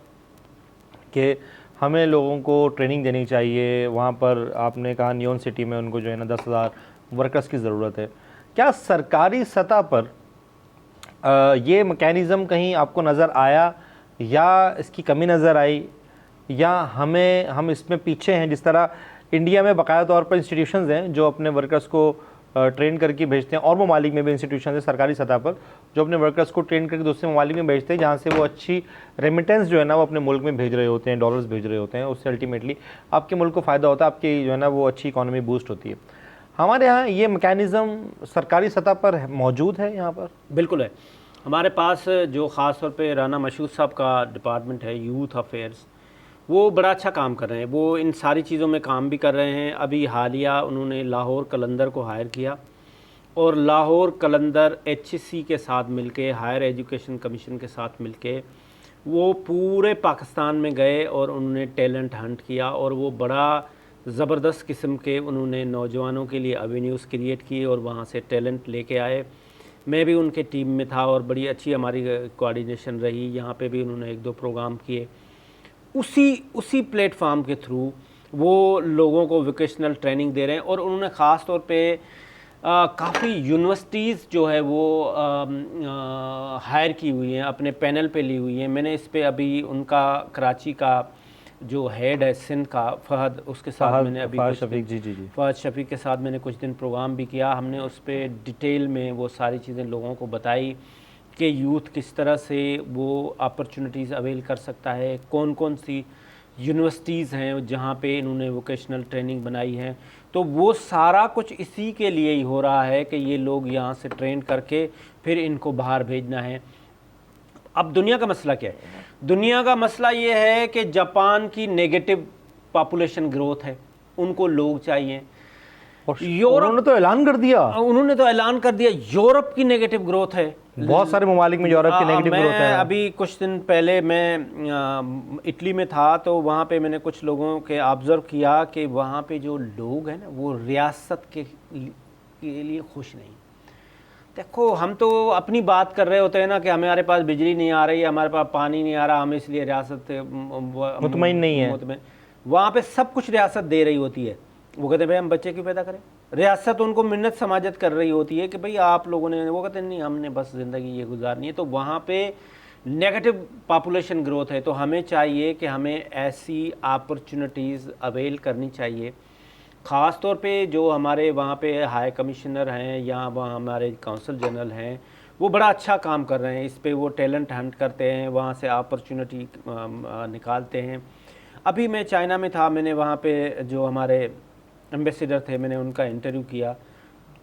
कि हमें लोगों को ट्रेनिंग देनी चाहिए, वहाँ पर आपने कहा नियोन सिटी में उनको जो है ना 10,000 वर्कर्स की ज़रूरत है। क्या सरकारी सतह पर ये मैकेनिज़्म कहीं आपको नज़र आया, या इसकी कमी नज़र आई, या हम इसमें पीछे हैं? जिस तरह इंडिया में बाकायदा तौर पर इंस्टीट्यूशंस हैं जो अपने वर्कर्स को ट्रेन करके भेजते हैं, और ममालिक में भी इंस्टीट्यूशन है सरकारी सतह पर जो अपने वर्कर्स को ट्रेन करके दूसरे ममालिक में भेजते हैं, जहाँ से वो अच्छी रेमिटेंस जो है ना वो अपने मुल्क में भेज रहे होते हैं, डॉलर्स भेज रहे होते हैं। उससे अल्टीमेटली आपके मुल्क को फ़ायदा होता है, आपकी जो है ना वो अच्छी इकॉनमी बूस्ट होती है। हमारे यहाँ ये मैकेनिज़्म सरकारी सतह पर मौजूद है? यहाँ पर बिल्कुल है। हमारे पास जो ख़ास तौर पे राना मशहूद साहब का डिपार्टमेंट है, यूथ अफेयर्स, वो बड़ा अच्छा काम कर रहे हैं। वो इन सारी चीज़ों में काम भी कर रहे हैं। अभी हालिया उन्होंने लाहौर कलंदर को हायर किया, और लाहौर कलंदर HEC के साथ मिलके, हायर एजुकेशन कमीशन के साथ मिलके, वो पूरे पाकिस्तान में गए और उन्होंने टैलेंट हंट किया, और वो बड़ा ज़बरदस्त किस्म के उन्होंने नौजवानों के लिए एवेन्यूज़ क्रिएट किए और वहाँ से टैलेंट लेके आए। मैं भी उनके टीम में था और बड़ी अच्छी हमारी कोऑर्डिनेशन रही। यहाँ पे भी उन्होंने 1-2 प्रोग्राम किए। उसी प्लेटफार्म के थ्रू वो लोगों को वोकेशनल ट्रेनिंग दे रहे हैं, और उन्होंने ख़ास तौर पे काफ़ी यूनिवर्सिटीज़ जो है वो हायर की हुई हैं, अपने पैनल पे ली हुई हैं। मैंने इस पे अभी उनका कराची का जो हेड है सिंध का, फ़हद, उसके साथ मैंने अभी फ़हद शफीक जी फ़हद शफीक के साथ मैंने कुछ दिन प्रोग्राम भी किया। हमने उस पर डिटेल में वो सारी चीज़ें लोगों को बताई कि यूथ किस तरह से वो अपॉर्चुनिटीज़ अवेल कर सकता है, कौन कौन सी यूनिवर्सिटीज़ हैं जहाँ पे इन्होंने वोकेशनल ट्रेनिंग बनाई है। तो वो सारा कुछ इसी के लिए ही हो रहा है कि ये लोग यहाँ से ट्रेन करके फिर इनको बाहर भेजना है। अब दुनिया का मसला क्या है? दुनिया का मसला ये है कि जापान की नेगेटिव पॉपुलेशन ग्रोथ है, उनको लोग चाहिए। उन्होंने तो ऐलान कर दिया, यूरोप की नेगेटिव ग्रोथ है, बहुत सारे ममालिक में यूरोप की नेगेटिव ग्रोथ है। अभी कुछ दिन पहले मैं इटली में था, तो वहाँ पे मैंने कुछ लोगों के ऑब्ज़र्व किया कि वहाँ पे जो लोग हैं ना, वो रियासत के लिए खुश नहीं। देखो, हम तो अपनी बात कर रहे होते हैं ना कि हमारे पास बिजली नहीं आ रही है, हमारे पास पानी नहीं आ रहा, हम इसलिए रियासत मुतमईन नहीं है। वहाँ पे सब कुछ रियासत दे रही होती है। वो कहते हैं भाई हम बच्चे क्यों पैदा करें। रियासत उनको मिन्नत समाजत कर रही होती है कि भाई आप लोगों ने, वो कहते हैं नहीं, हमने बस ज़िंदगी ये गुजारनी है। तो वहाँ पे नेगेटिव पॉपुलेशन ग्रोथ है। तो हमें चाहिए कि हमें ऐसी अपॉर्चुनिटीज़ अवेल करनी चाहिए। ख़ास तौर पे जो हमारे वहाँ पे हाई कमिश्नर हैं या वहाँ हमारे काउंसिल जनरल हैं, वो बड़ा अच्छा काम कर रहे हैं। इस पे वो टैलेंट हंट करते हैं, वहाँ से अपॉर्चुनिटी निकालते हैं। अभी मैं चाइना में था, मैंने वहाँ पे जो हमारे एम्बेसडर थे, मैंने उनका इंटरव्यू किया।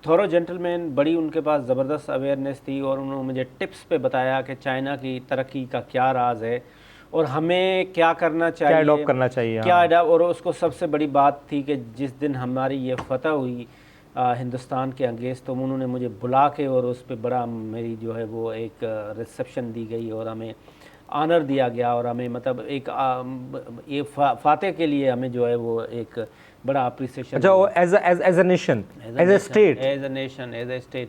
थोरो जेंटलमैन, बड़ी उनके पास ज़बरदस्त अवेयरनेस थी और उन्होंने मुझे टिप्स पे बताया कि चाइना की तरक्की का क्या राज है और हमें क्या करना चाहिए, क्या अडॉप्ट करना चाहिए। क्या हाँ। अडॉप्ट। और उसको सबसे बड़ी बात थी कि जिस दिन हमारी ये फतह हुई हिंदुस्तान के अगेंस्ट, तो उन्होंने मुझे बुला के और उस पर बड़ा मेरी जो है वो एक रिसेप्शन दी गई और हमें ऑनर दिया गया और हमें मतलब एक ये फातह के लिए हमें जो है वो एक बड़ा अप्रिसिएशन। अच्छा, वो as a nation, as a state, as a nation, as a state.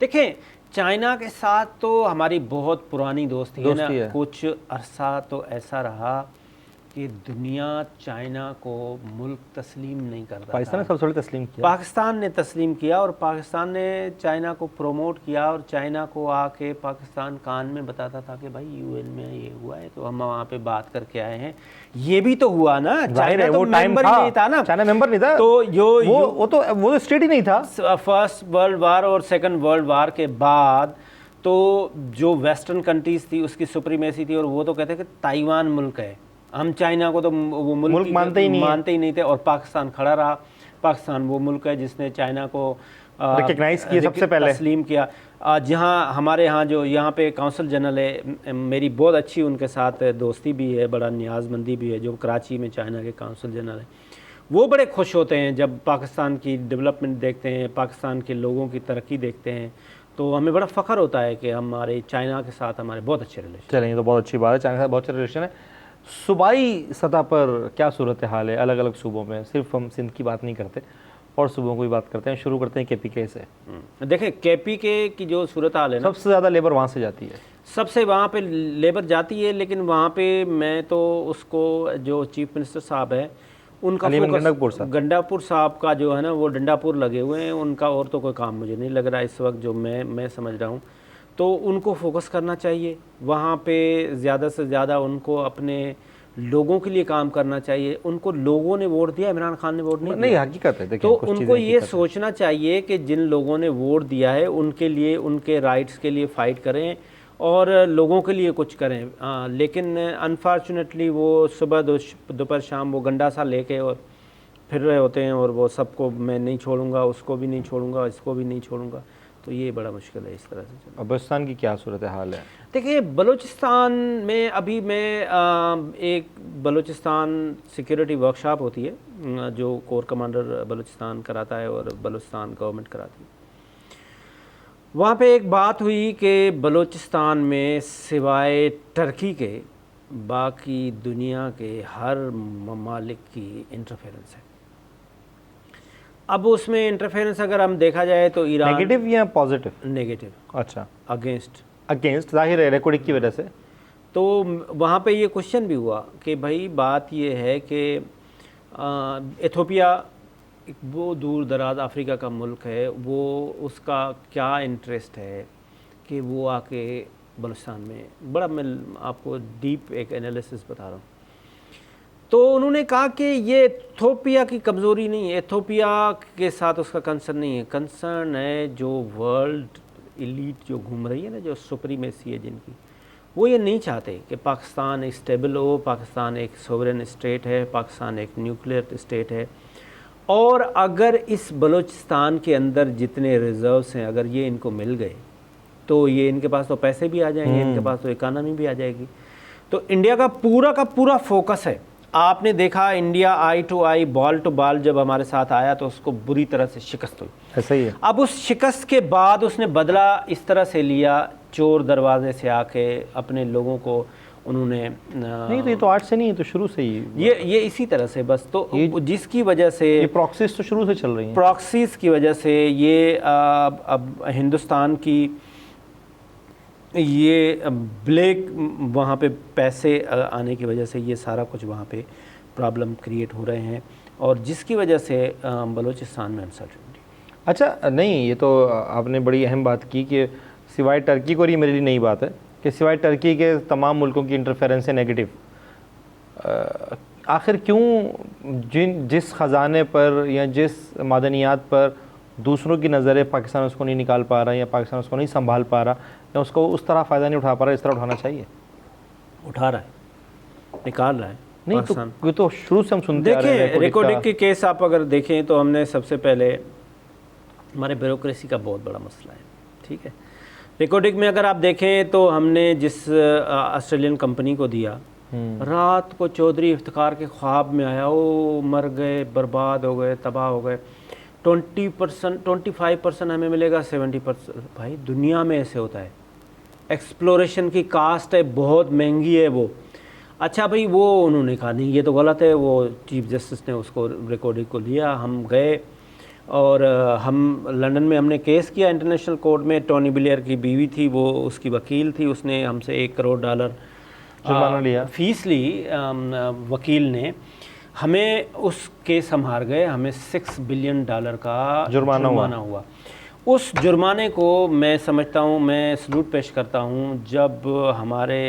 देखें, चाइना के साथ तो हमारी बहुत पुरानी दोस्ती है ना। कुछ अरसा तो ऐसा रहा कि दुनिया चाइना को मुल्क तस्लीम नहीं करता। पाकिस्तान ने सबसे पहले तस्लीम किया। पाकिस्तान ने तस्लीम किया और पाकिस्तान ने चाइना को प्रमोट किया और चाइना को आके पाकिस्तान कान में बताता था कि भाई यूएन में ये हुआ है तो हम वहाँ पे बात करके आए हैं। ये भी तो हुआ ना, चाइना तो मेंबर ही नहीं था ना। चाइना मेंबर नहीं था, तो वो स्टेट ही नहीं था। फर्स्ट वर्ल्ड वार और सेकंड वर्ल्ड वार के बाद तो जो वेस्टर्न कंट्रीज थी उसकी सुप्रीमेसी थी और वो तो कहते कि ताइवान मुल्क है, हम चाइना को तो वो मुल्क मानते ही नहीं थे। और पाकिस्तान खड़ा रहा। पाकिस्तान वो मुल्क है जिसने चाइना को रिकग्नाइज किया, सबसे पहले तस्लीम किया। जहाँ हमारे यहाँ जो यहाँ पे काउंसिल जनरल है, मेरी बहुत अच्छी उनके साथ दोस्ती भी है, बड़ा न्याज़मंदी भी है, जो कराची में चाइना के काउंसिल जनरल है। वो बड़े खुश होते हैं जब पाकिस्तान की डेवलपमेंट देखते हैं, पाकिस्तान के लोगों की तरक्की देखते हैं, तो हमें बड़ा फ़ख्र होता है कि हमारे चाइना के साथ हमारे बहुत अच्छे रिलेशन। चलें, ये तो बहुत अच्छी बात है, चाइना के साथ बहुत अच्छे रिलेशन है। सूबाई सतह पर क्या सूरत हाल है अलग अलग सूबों में? सिर्फ हम सिंध की बात नहीं करते और सूबों की भी बात करते हैं। शुरू करते हैं KPK से। देखें, KPK की जो सूरत हाल है ना, सबसे ज़्यादा लेबर वहाँ से जाती है। सबसे वहाँ पे लेबर जाती है, लेकिन वहाँ पे मैं तो उसको जो चीफ मिनिस्टर साहब है उनका गंडापुर साहब का जो है ना, वो डंडापुर लगे हुए हैं उनका, और तो कोई काम मुझे नहीं लग रहा इस वक्त जो मैं समझ रहा हूँ। तो उनको फोकस करना चाहिए वहाँ पे, ज़्यादा से ज़्यादा उनको अपने लोगों के लिए काम करना चाहिए। उनको लोगों ने वोट दिया, इमरान खान ने वोट नहीं दिया। हकीकत है। तो उनको ये सोचना चाहिए कि जिन लोगों ने वोट दिया है उनके लिए, उनके राइट्स के लिए फ़ाइट करें और लोगों के लिए कुछ करें। लेकिन अनफॉर्चुनेटली वो सुबह दोपहर शाम वो गंडा सा लेके और फिर रहे होते हैं और वो सबको मैं नहीं छोड़ूंगा, उसको भी नहीं छोड़ूंगा, इसको भी नहीं छोड़ूंगा। तो ये बड़ा मुश्किल है इस तरह से। बलूचिस्तान की क्या सूरत हाल है? देखिए, बलूचिस्तान में अभी मैं एक बलूचिस्तान सिक्योरिटी वर्कशॉप होती है जो कोर कमांडर बलूचिस्तान कराता है और बलूचिस्तान गवर्नमेंट कराती है। वहाँ पे एक बात हुई कि बलूचिस्तान में सिवाय टर्की के बाकी दुनिया के हर ममालिक की इंटरफेरेंस है। अब उसमें इंटरफेरेंस अगर हम देखा जाए तो ईरान नेगेटिव या पॉजिटिव? नेगेटिव। अच्छा, अगेंस्ट जाहिर है रिकॉर्डिंग की वजह से। तो वहाँ पे ये क्वेश्चन भी हुआ कि भाई बात ये है कि इथियोपिया वो दूर दराज अफ्रीका का मुल्क है, वो उसका क्या इंटरेस्ट है कि वो आके बलूचिस्तान में, बड़ा मैं आपको डीप एक एनालिसिस बता रहा हूँ। तो उन्होंने कहा कि ये इथियोपिया की कमज़ोरी नहीं है, इथियोपिया के साथ उसका कंसर्न नहीं है, कंसर्न है जो वर्ल्ड एलीट जो घूम रही है ना, जो सुप्रीमेसी है जिनकी, वो ये नहीं चाहते कि पाकिस्तान एक स्टेबल हो, पाकिस्तान एक सोवरेन स्टेट है, पाकिस्तान एक न्यूक्लियर स्टेट है। और अगर इस बलूचिस्तान के अंदर जितने रिजर्व्स हैं अगर ये इनको मिल गए तो ये इनके पास तो पैसे भी आ जाएंगे, इनके पास तो इकानमी भी आ जाएगी। तो इंडिया का पूरा फोकस है। आपने देखा India eye to eye, ball to ball जब हमारे साथ आया तो उसको बुरी तरह से शिकस्त हुई। ऐसा ही है। अब उस शिकस्त के बाद उसने बदला इस तरह से लिया, चोर दरवाजे से आके अपने लोगों को उन्होंने नहीं, तो ये तो आज से नहीं है, तो शुरू से ही ये इसी तरह से बस। तो जिसकी वजह से ये प्रॉक्सीज तो शुरू से चल रही हैं। प्रॉक्सीज की वजह से ये अब हिंदुस्तान की ये ब्लैक वहाँ पे पैसे आने की वजह से ये सारा कुछ वहाँ पे प्रॉब्लम क्रिएट हो रहे हैं और जिसकी वजह से बलूचिस्तान में अनसर्टेनिटी। अच्छा, नहीं, ये तो आपने बड़ी अहम बात की कि सिवाय टर्की को, और ये मेरे लिए नई बात है कि सिवाय टर्की के तमाम मुल्कों की इंटरफेरेंस है नेगेटिव। आखिर क्यों जिस ख़जाने पर या जिस मादनियात पर दूसरों की नज़र है पाकिस्तान उसको नहीं निकाल पा रहा या पाकिस्तान उसको नहीं संभाल पा रहा या उसको उस तरह फ़ायदा नहीं उठा पा रहा, इस तरह उठाना चाहिए? उठा रहा है, निकाल रहा है। नहीं पाकिस्तान। तो ये तो शुरू से हम सुनते आ रहे हैं देखिए रेकॉर्डिंग रिकॉर्डिंग का। के केस आप अगर देखें तो हमने सबसे पहले हमारे ब्यूरोक्रेसी का बहुत बड़ा मसला है, ठीक है। रिकॉर्डिंग में अगर आप देखें तो हमने जिस ऑस्ट्रेलियन कंपनी को दिया, रात को चौधरी इफ्तिकार के ख्वाब में आया, वो मर गए, बर्बाद हो गए, तबाह हो गए। 20% 25% हमें मिलेगा, 70%। भाई दुनिया में ऐसे होता है, एक्सप्लोरेशन की कास्ट है, बहुत महंगी है वो। अच्छा भाई वो उन्होंने कहा नहीं ये तो गलत है, वो चीफ जस्टिस ने उसको रिकॉर्डिंग को लिया, हम गए और हम लंदन में हमने केस किया इंटरनेशनल कोर्ट में। टोनी ब्लेयर की बीवी थी, वो उसकी वकील थी, उसने हमसे $1 करोड़ जुर्माना लिया, फीस ली। वकील ने हमें उस केस हम हार गए, हमें $6 बिलियन का जुर्माना हुआ। उस जुर्माने को मैं समझता हूँ, मैं सलूट पेश करता हूँ, जब हमारे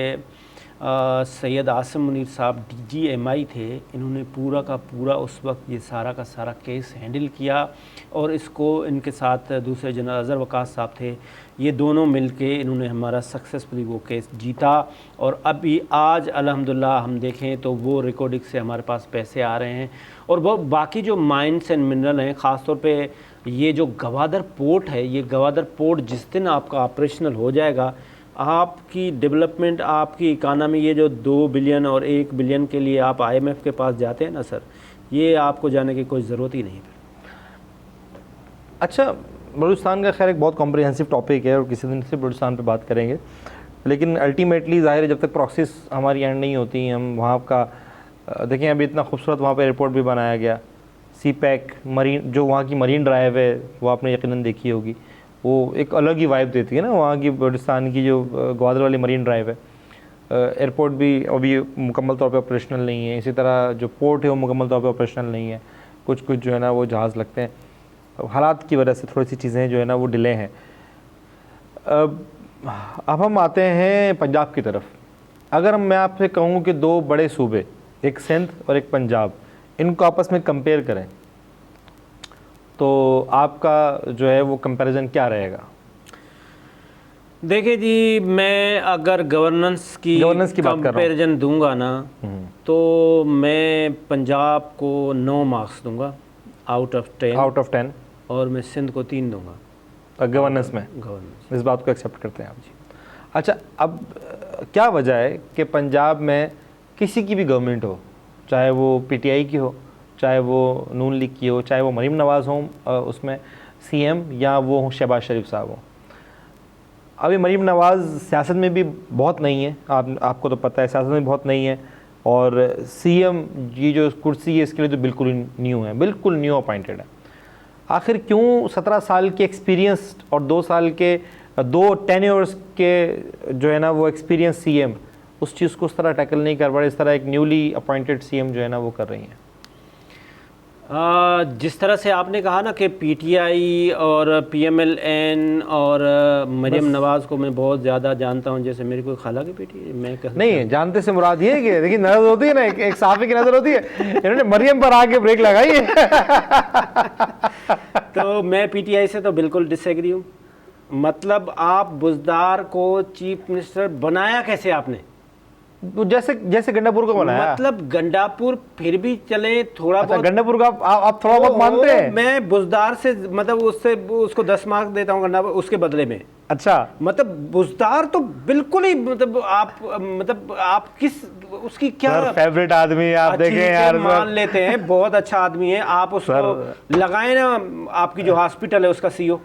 सैयद आसिम मुनीर साहब DGMI थे, इन्होंने पूरा का पूरा उस वक्त ये सारा का सारा केस हैंडल किया और इसको इनके साथ दूसरे जनरल अज़हर वकास साहब थे, ये दोनों मिलके इन्होंने हमारा सक्सेसफुली वो केस जीता। और अभी आज अल्हम्दुलिल्लाह हम देखें तो वो रिकॉर्डिंग से हमारे पास पैसे आ रहे हैं। और वो बाकी जो माइंस एंड मिनरल हैं, ख़ास तौर पे ये जो गवादर पोर्ट है, ये गवादर पोर्ट जिस दिन आपका ऑपरेशनल हो जाएगा, आपकी डेवलपमेंट, आपकी इकानमी, ये जो 2 बिलियन और 1 बिलियन के लिए आप IMF के पास जाते हैं ना सर, ये आपको जाने की कोई ज़रूरत ही नहीं है। अच्छा, बलूचिस्तान का खैर एक बहुत कॉम्प्रिहेंसिव टॉपिक है और किसी दिन से बलूचिस्तान पे बात करेंगे, लेकिन अल्टीमेटली ज़ाहिर है जब तक प्रोसेस हमारी एंड नहीं होती, हम वहाँ का देखें अभी इतना खूबसूरत वहाँ पे एयरपोर्ट भी बनाया गया, CPEC मरीन, जो वहाँ की मरीन ड्राइव है वो आपने यकीनन देखी होगी, वो एक अलग ही वाइब देती है ना वहाँ की, बलूचिस्तान की जो ग्वादर वाली मरीन ड्राइव है। एयरपोर्ट भी अभी मुकम्मल तौर पे ऑपरेशनल नहीं है, इसी तरह जो पोर्ट है वो मुकम्मल तौर पे ऑपरेशनल नहीं है, कुछ कुछ जो है ना वो जहाज़ लगते हैं, हालात की वजह से थोड़ी सी चीज़ें जो है ना वो डिले हैं। अब हम आते हैं पंजाब की तरफ। अगर मैं आपसे कहूँ कि 2 बड़े सूबे, एक सिंध और एक पंजाब, इनको आपस में कंपेयर करें तो आपका जो है वो कंपैरिजन क्या रहेगा? देखिए जी, मैं अगर गवर्नेंस की बात कर रहा हूँ, कंपैरिजन दूंगा ना, तो मैं पंजाब को 9 मार्क्स दूंगा आउट ऑफ 10 और मैं सिंध को 3 दूंगा गवर्नेंस में। इस बात को एक्सेप्ट करते हैं आप जी। अच्छा, अब क्या वजह है कि पंजाब में किसी की भी गवर्नमेंट हो, चाहे वो PTI की हो, चाहे वो नून लीग की हो, चाहे वो मरीम नवाज़ हों उसमें CM, या वो हों शहबाज शरीफ साहब हों। अभी मरीम नवाज़ सियासत में भी बहुत नहीं है, आपको तो पता है सियासत में बहुत नहीं है, और CM ये जो कुर्सी है इसके लिए तो बिल्कुल न्यू है, बिल्कुल न्यू अपॉइंटेड है। आखिर क्यों 17 साल के एक्सपीरियंस और 2 साल के 2 टेन्योर्स के जो है ना वो एक्सपीरियंस CM उस चीज़ को उस तरह टैकल नहीं कर पा रहे, इस तरह एक न्यूली अपॉइंटेड CM जो है ना वो कर रही हैं? जिस तरह से आपने कहा ना कि PTI और PMLN और मरीम नवाज़ को मैं बहुत ज़्यादा जानता हूं, जैसे मेरी कोई खाला की बेटी, मैं नहीं जानते से मुराद ये है कि देखिए नज़र होती है ना, एक साफ़ी की नज़र होती है, इन्होंने मरियम पर आके ब्रेक लगाई है। तो मैं PTI से तो बिल्कुल डिसएग्री हूँ। मतलब आप बुज़दार को चीफ मिनिस्टर बनाया कैसे आपने? तो जैसे गंडापुर को बनाया, मतलब गंडापुर फिर भी चले थोड़ा बहुत, गंडापुर का आप थोड़ा बहुत मानते हैं। मैं बुज़दार से मतलब उसको 10 मार्क्स देता हूँ गंडापुर उसके बदले में। अच्छा, मतलब बुज़दार तो बिल्कुल ही मतलब आप किस उसकी क्या फेवरेट आदमी है आप देखें यार, मान लेते हैं बहुत अच्छा आदमी है, आप उसको लगाए ना, आपकी जो हॉस्पिटल है उसका CEO।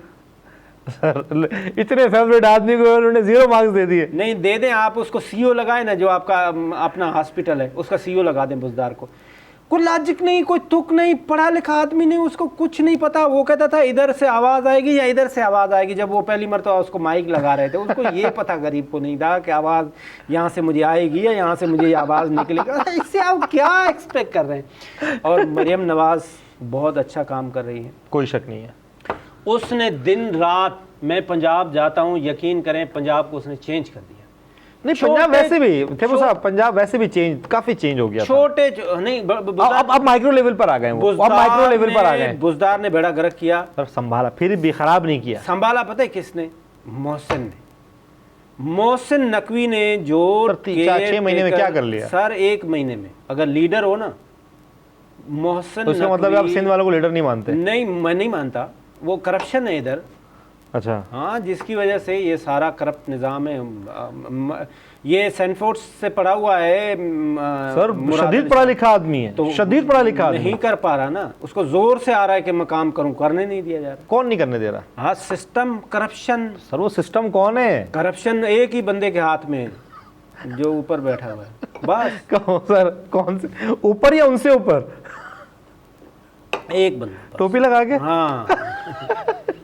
सर इतने फेवरेट आदमी को उन्होंने 0 मार्क्स दे दिए। नहीं दे दें, आप उसको CEO लगाए ना, जो आपका अपना हॉस्पिटल है उसका CEO लगा दें बुज़दार को। कोई लॉजिक नहीं, कोई तुक नहीं, पढ़ा लिखा आदमी नहीं, उसको कुछ नहीं पता। वो कहता था इधर से आवाज़ आएगी या इधर से आवाज़ आएगी। जब वो पहली मरतबा उसको माइक लगा रहे थे, उसको ये पता गरीब को नहीं था कि आवाज़ यहाँ से मुझे आएगी या यहाँ से मुझे आवाज़ निकलेगी। इससे आप क्या एक्सपेक्ट कर रहे हैं? और मरियम नवाज़ बहुत अच्छा काम कर रही है, कोई शक नहीं है। उसने दिन रात, मैं पंजाब जाता हूँ, यकीन करें पंजाब को उसने चेंज कर दिया। नहीं पंजाब वैसे भी थे वो साहब, पंजाब वैसे भी काफी चेंज हो गया। छोटे नहीं अब माइक्रो लेवल पर आ गए वो, अब माइक्रो लेवल पर आ गए। बुज़दार ने बेड़ा गर्क किया और संभाला, फिर भी खराब नहीं किया। संभाला पता है किसने? मोहसिन ने। मोहसिन नकवी ने जो चार 6 महीने में क्या कर लिया सर? 1 महीने में अगर लीडर हो ना, मोहसिन तो इसका मतलब आप सिंध वालों को लीडर नहीं मानते? नहीं, मैं नहीं मानता। वो करप्शन है इधर। अच्छा। हाँ, जिसकी वजह से ये सारा करप्ट निज़ाम है। ये सैनफोर्ड से पढ़ा हुआ है सर, शदीद पढ़ा लिखा आदमी है, तो शदीद पढ़ा लिखा आदमी नहीं कर पा रहा ना। उसको जोर से आ रहा है कि मैं काम करूं, करने नहीं दिया जा रहा। कौन नहीं करने दे रहा? हाँ, सिस्टम करप्शन। सर वो सिस्टम कौन है? करप्शन एक ही बंदे के हाथ में है, जो ऊपर बैठा हुआ है बस। कौन सर? कौन से ऊपर या उनसे ऊपर? एक बंदा टोपी लगा के? हाँ।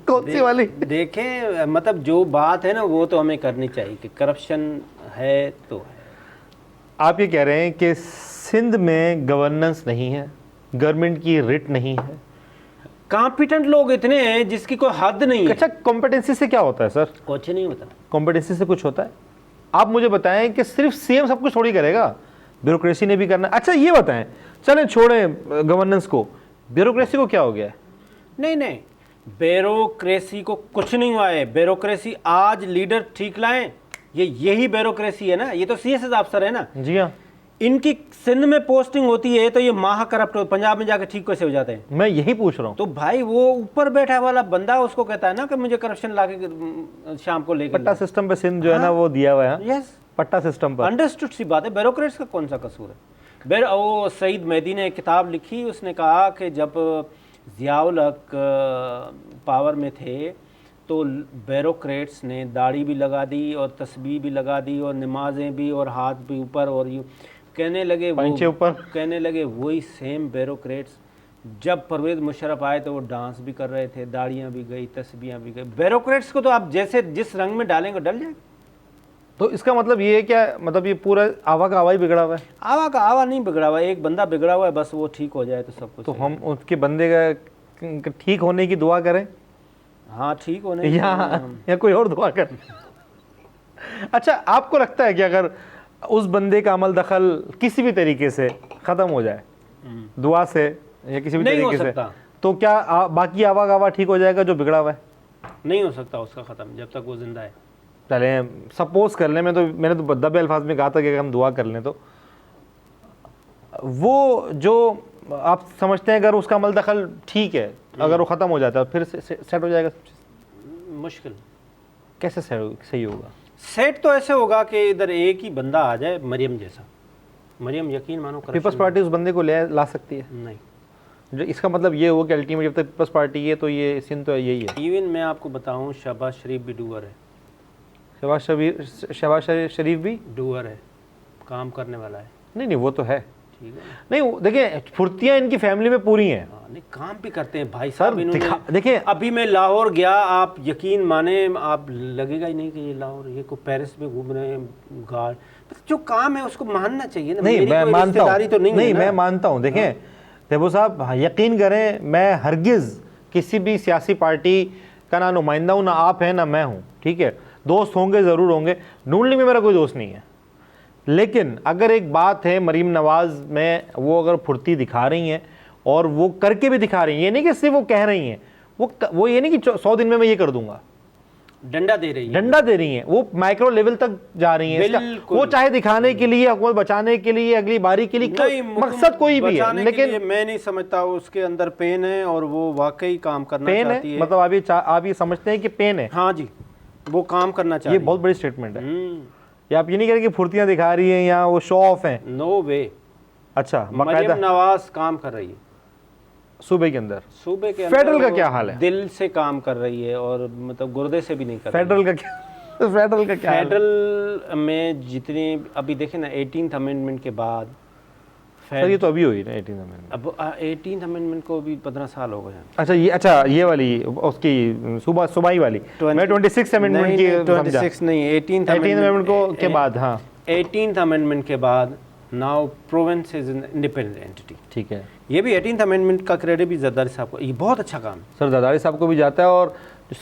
कौन सी वाली? देखें, मतलब जो बात है ना वो तो हमें करनी चाहिए कि करप्शन है तो है। आप ये कह रहे हैं कि सिंध में गवर्नेंस नहीं है, गवर्नमेंट की रिट नहीं है, कॉम्पिटेंट लोग इतने हैं जिसकी कोई हद नहीं है। अच्छा, कॉम्पिटेंसी से क्या होता है सर? कुछ नहीं होता। कॉम्पिटेंसी से कुछ होता है? आप मुझे बताएं कि सिर्फ सीएम सब कुछ थोड़ी करेगा, ब्यूरोक्रेसी ने भी करना। अच्छा ये बताएं, चलें छोड़ें गवर्नेंस को, ब्यूरोक्रेसी को क्या हो गया है? नहीं नहीं, ब्यूरोक्रेसी को कुछ नहीं हुआ है। ब्यूरोक्रेसी आज लीडर ठीक लाएं, यही ब्यूरोक्रेसी है ना। ये तो सीएसएस अफसर है ना। जी हाँ। इनकी सिंध में पोस्टिंग होती है तो ये महा करप्ट, पंजाब में जाके ठीक कैसे हो जाते हैं? मैं यही पूछ रहा हूँ। तो भाई वो ऊपर बैठा वाला बंदा उसको कहता है ना कि मुझे करप्शन लाके शाम को लेके पट्टा सिस्टम पे सिंध जो है ना वो दिया हुआ है। यस, पट्टा सिस्टम पर अंडरस्टूड सी बात है। ब्यूरोक्रेट्स का कौन सा कसूर है? वो सईद मेहदी ने एक किताब लिखी, उसने कहा कि जब ज़ियाउल हक पावर में थे तो ब्यूरोक्रेट्स ने दाढ़ी भी लगा दी और तस्बीह भी लगा दी और नमाजें भी और हाथ भी ऊपर, और यूँ कहने लगे वही सेम ब्यूरोक्रेट्स जब परवेज़ मुशर्रफ आए तो वो डांस भी कर रहे थे, दाढ़ियाँ भी गई, तस्बीहें भी गई। ब्यूरोक्रेट्स को तो आप जैसे जिस रंग में डालेंगे डल जाएगा। तो इसका मतलब ये है क्या? मतलब ये पूरा आवा का आवा ही बिगड़ा हुआ है? आवा का आवा नहीं बिगड़ा हुआ है, एक बंदा बिगड़ा हुआ है, बस वो ठीक हो जाए तो सब कुछ। तो हम उसके बंदे का ठीक होने की दुआ करें? हाँ, ठीक होने या कोई और दुआ करें? अच्छा, आपको लगता है कि अगर उस बंदे का अमल दखल किसी भी तरीके से ख़त्म हो जाए, दुआ से या किसी भी तरीके से, तो क्या बाकी आवा का आवा ठीक हो जाएगा जो बिगड़ा हुआ है? नहीं हो सकता उसका ख़त्म जब तक वो जिंदा है। चले सपोज कर लें, मैंने तो दबे अल्फाज में कहा था कि अगर हम दुआ कर लें तो वो जो आप समझते हैं अगर उसका अमल दखल ठीक है, अगर वो ख़त्म हो जाता है फिर सेट हो जाएगा? मुश्किल। कैसे सही होगा? सेट तो ऐसे होगा कि इधर एक ही बंदा आ जाए, मरियम जैसा। मरियम यकीन मानो पीपल्स पार्टी उस बंदे को ला सकती है? नहीं। इसका मतलब ये हुआ कि अल्टीमेट जब तक पीपल्स पार्टी है तो ये सिंध तो यही है। इवन मैं आपको बताऊं, शहबाज शरीफ भी डूअर है। शहबाज शरीफ भी डूअर है, काम करने वाला है। नहीं वो तो है, ठीक है। नहीं देखिए फुर्तियाँ इनकी फैमिली में पूरी हैं। नहीं, काम भी करते हैं भाई सर। देखिए अभी मैं लाहौर गया, आप यकीन माने, आप लगेगा ही नहीं कि ये लाहौर, ये को पेरिस में घूम रहे हैं गार्ड। जो काम है उसको मानना चाहिए ना। नहीं, मैं मानता हूँ, तो नहीं मैं मानता हूँ। देखें देबो साहब, यकीन करें, मैं हरगिज़ किसी भी सियासी पार्टी का ना नुमाइंदा हूँ, ना आप हैं ना मैं हूँ, ठीक है। दोस्त होंगे, ज़रूर होंगे। नून लीग में मेरा कोई दोस्त नहीं है, लेकिन अगर एक बात है, मरीम नवाज़ में वो अगर फुर्ती दिखा रही हैं और वो करके भी दिखा रही हैं, ये नहीं कि सिर्फ वो कह रही हैं, वो ये नहीं कि 100 दिन में मैं ये कर दूंगा, डंडा दे रही है, डंडा दे रही हैं, वो माइक्रो लेवल तक जा रही हैं। वो चाहे दिखाने के लिए, हुकूमत बचाने के लिए, अगली बारी के लिए, मकसद कोई भी है, लेकिन मैं नहीं समझता उसके अंदर पेन है और वो वाकई काम करना चाहती है। मतलब आप ये समझते हैं कि पेन है? हाँ जी, वो काम करना चाहती है। ये बहुत बड़ी स्टेटमेंट है। या आप ये नहीं कह रहे कि फुर्तियां दिखा रही हैं या वो शो ऑफ है? नो वे। अच्छा, मरियम नवाज काम कर रही है सूबे के अंदर। सूबे के अंदर फेडरल का क्या हाल है? दिल से काम कर रही है और मतलब गुर्दे से भी नहीं कर फेडरल का क्या? फेडरल का क्या? फेडरल में जितने अभी देखें ना, 18th अमेंडमेंट के बाद, सर ये तो अभी हुई ना 18th अमेंडमेंट। अब 18th अमेंडमेंट को भी 15 साल हो गए हैं। अच्छा ये वाली उसकी सूबाई वाली, मैं 26 अमेंडमेंट की 26 नहीं, 18th अमेंडमेंट को के बाद। हाँ, 18th अमेंडमेंट के बाद now province is an independent entity. ठीक है। ये भी 18th अमेंडमेंट का क्रेडिट भी जरदारी साहब को, ये बहुत अच्छा काम है। सर जरदारी साहब को भी जाता है। और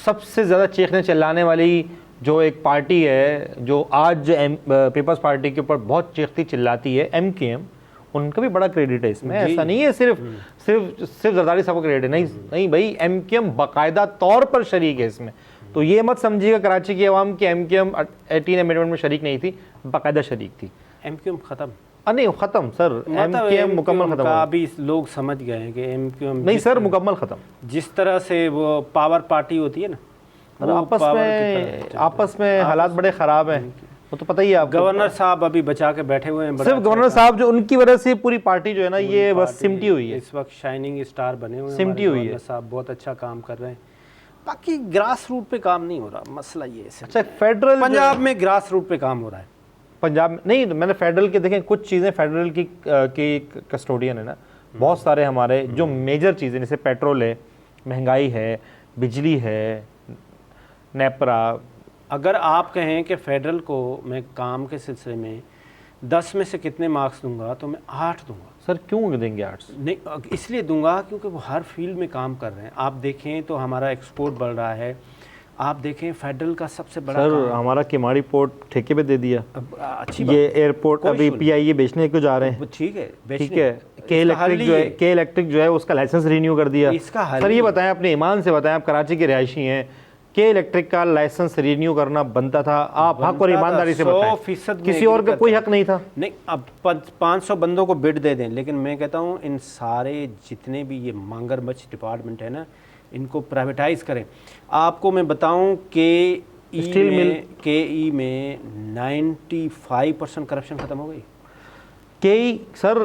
सबसे ज़्यादा चीखने चिल्लाने वाली जो एक पार्टी है जो आज पीपल्स पार्टी के ऊपर बहुत चीखती चिल्लाती है, MKM, उनका भी बड़ा क्रेडिट है इसमें। ऐसा नहीं है सिर्फ जरदारी साहब का क्रेडिट है, नहीं भाई, MKM बाकायदा तौर पर शरीक है इसमें। तो ये मत समझिएगा कराची की आवाम की MQM 18 अमेंडमेंट में शरीक नहीं थी, बाकायदा शरीक थी। MQM खत्म, नहीं ख़त्म सर, MQM मुकम्मल ख़त्म हो अभी लोग समझ गए हैं कि MQM नहीं सर, मुकम्मल ख़त्म। जिस तरह से वो पावर पार्टी होती है ना, आपस में हालात बड़े ख़राब हैं, वो तो पता ही है आपको। गवर्नर साहब अभी बचा के बैठे हुए हैं, सिर्फ गवर्नर साहब जो उनकी वजह से पूरी पार्टी जो है ना ये बस सिमटी हुई है, इस वक्त शाइनिंग स्टार बने हुए हैं, सिमटी हुई है। गवर्नर साहब बहुत अच्छा काम कर रहे हैं, बाकी ग्रास रूट पे काम नहीं हो रहा, मसला ये है। अच्छा फेडरल पंजाब में ग्रास रूट पे काम हो रहा है, पंजाब में नहीं, मैंने फेडरल के देखें कुछ चीज़ें, फेडरल की कस्टोडियन है ना, बहुत सारे हमारे जो मेजर चीज़ें जैसे पेट्रोल है, महंगाई है, बिजली है, नेपरा। अगर आप कहें कि फेडरल को मैं काम के सिलसिले में 10 में से कितने मार्क्स दूंगा तो मैं 8 दूंगा। सर क्यों देंगे 8? नहीं, इसलिए दूंगा क्योंकि वो हर फील्ड में काम कर रहे हैं। आप देखें तो हमारा एक्सपोर्ट बढ़ रहा है, आप देखें फेडरल का सबसे बड़ा सर हमारा किमाड़ी पोर्ट ठेके पे दे दिया, अच्छी ये एयरपोर्ट अभी PIA बेचने को जा रहे हैं, ठीक है, ठीक है। के इलेक्ट्रिक जो है उसका लाइसेंस रिन्यू कर दिया। इसका सर ये बताएं, अपने ईमान से बताएं, आप कराची के रिहायशी हैं, के इलेक्ट्रिक का लाइसेंस रिन्यू करना बनता था, आप हक और ईमानदारी से बताएं, 100% किसी और का कोई हक नहीं था। नहीं, अब 500 बंदों को बिड दे दें, लेकिन मैं कहता हूँ इन सारे जितने भी ये मगरमच्छ डिपार्टमेंट है ना, इनको प्राइवेटाइज करें। आपको मैं बताऊं कि KE में 95% करप्शन खत्म हो गई। KE सर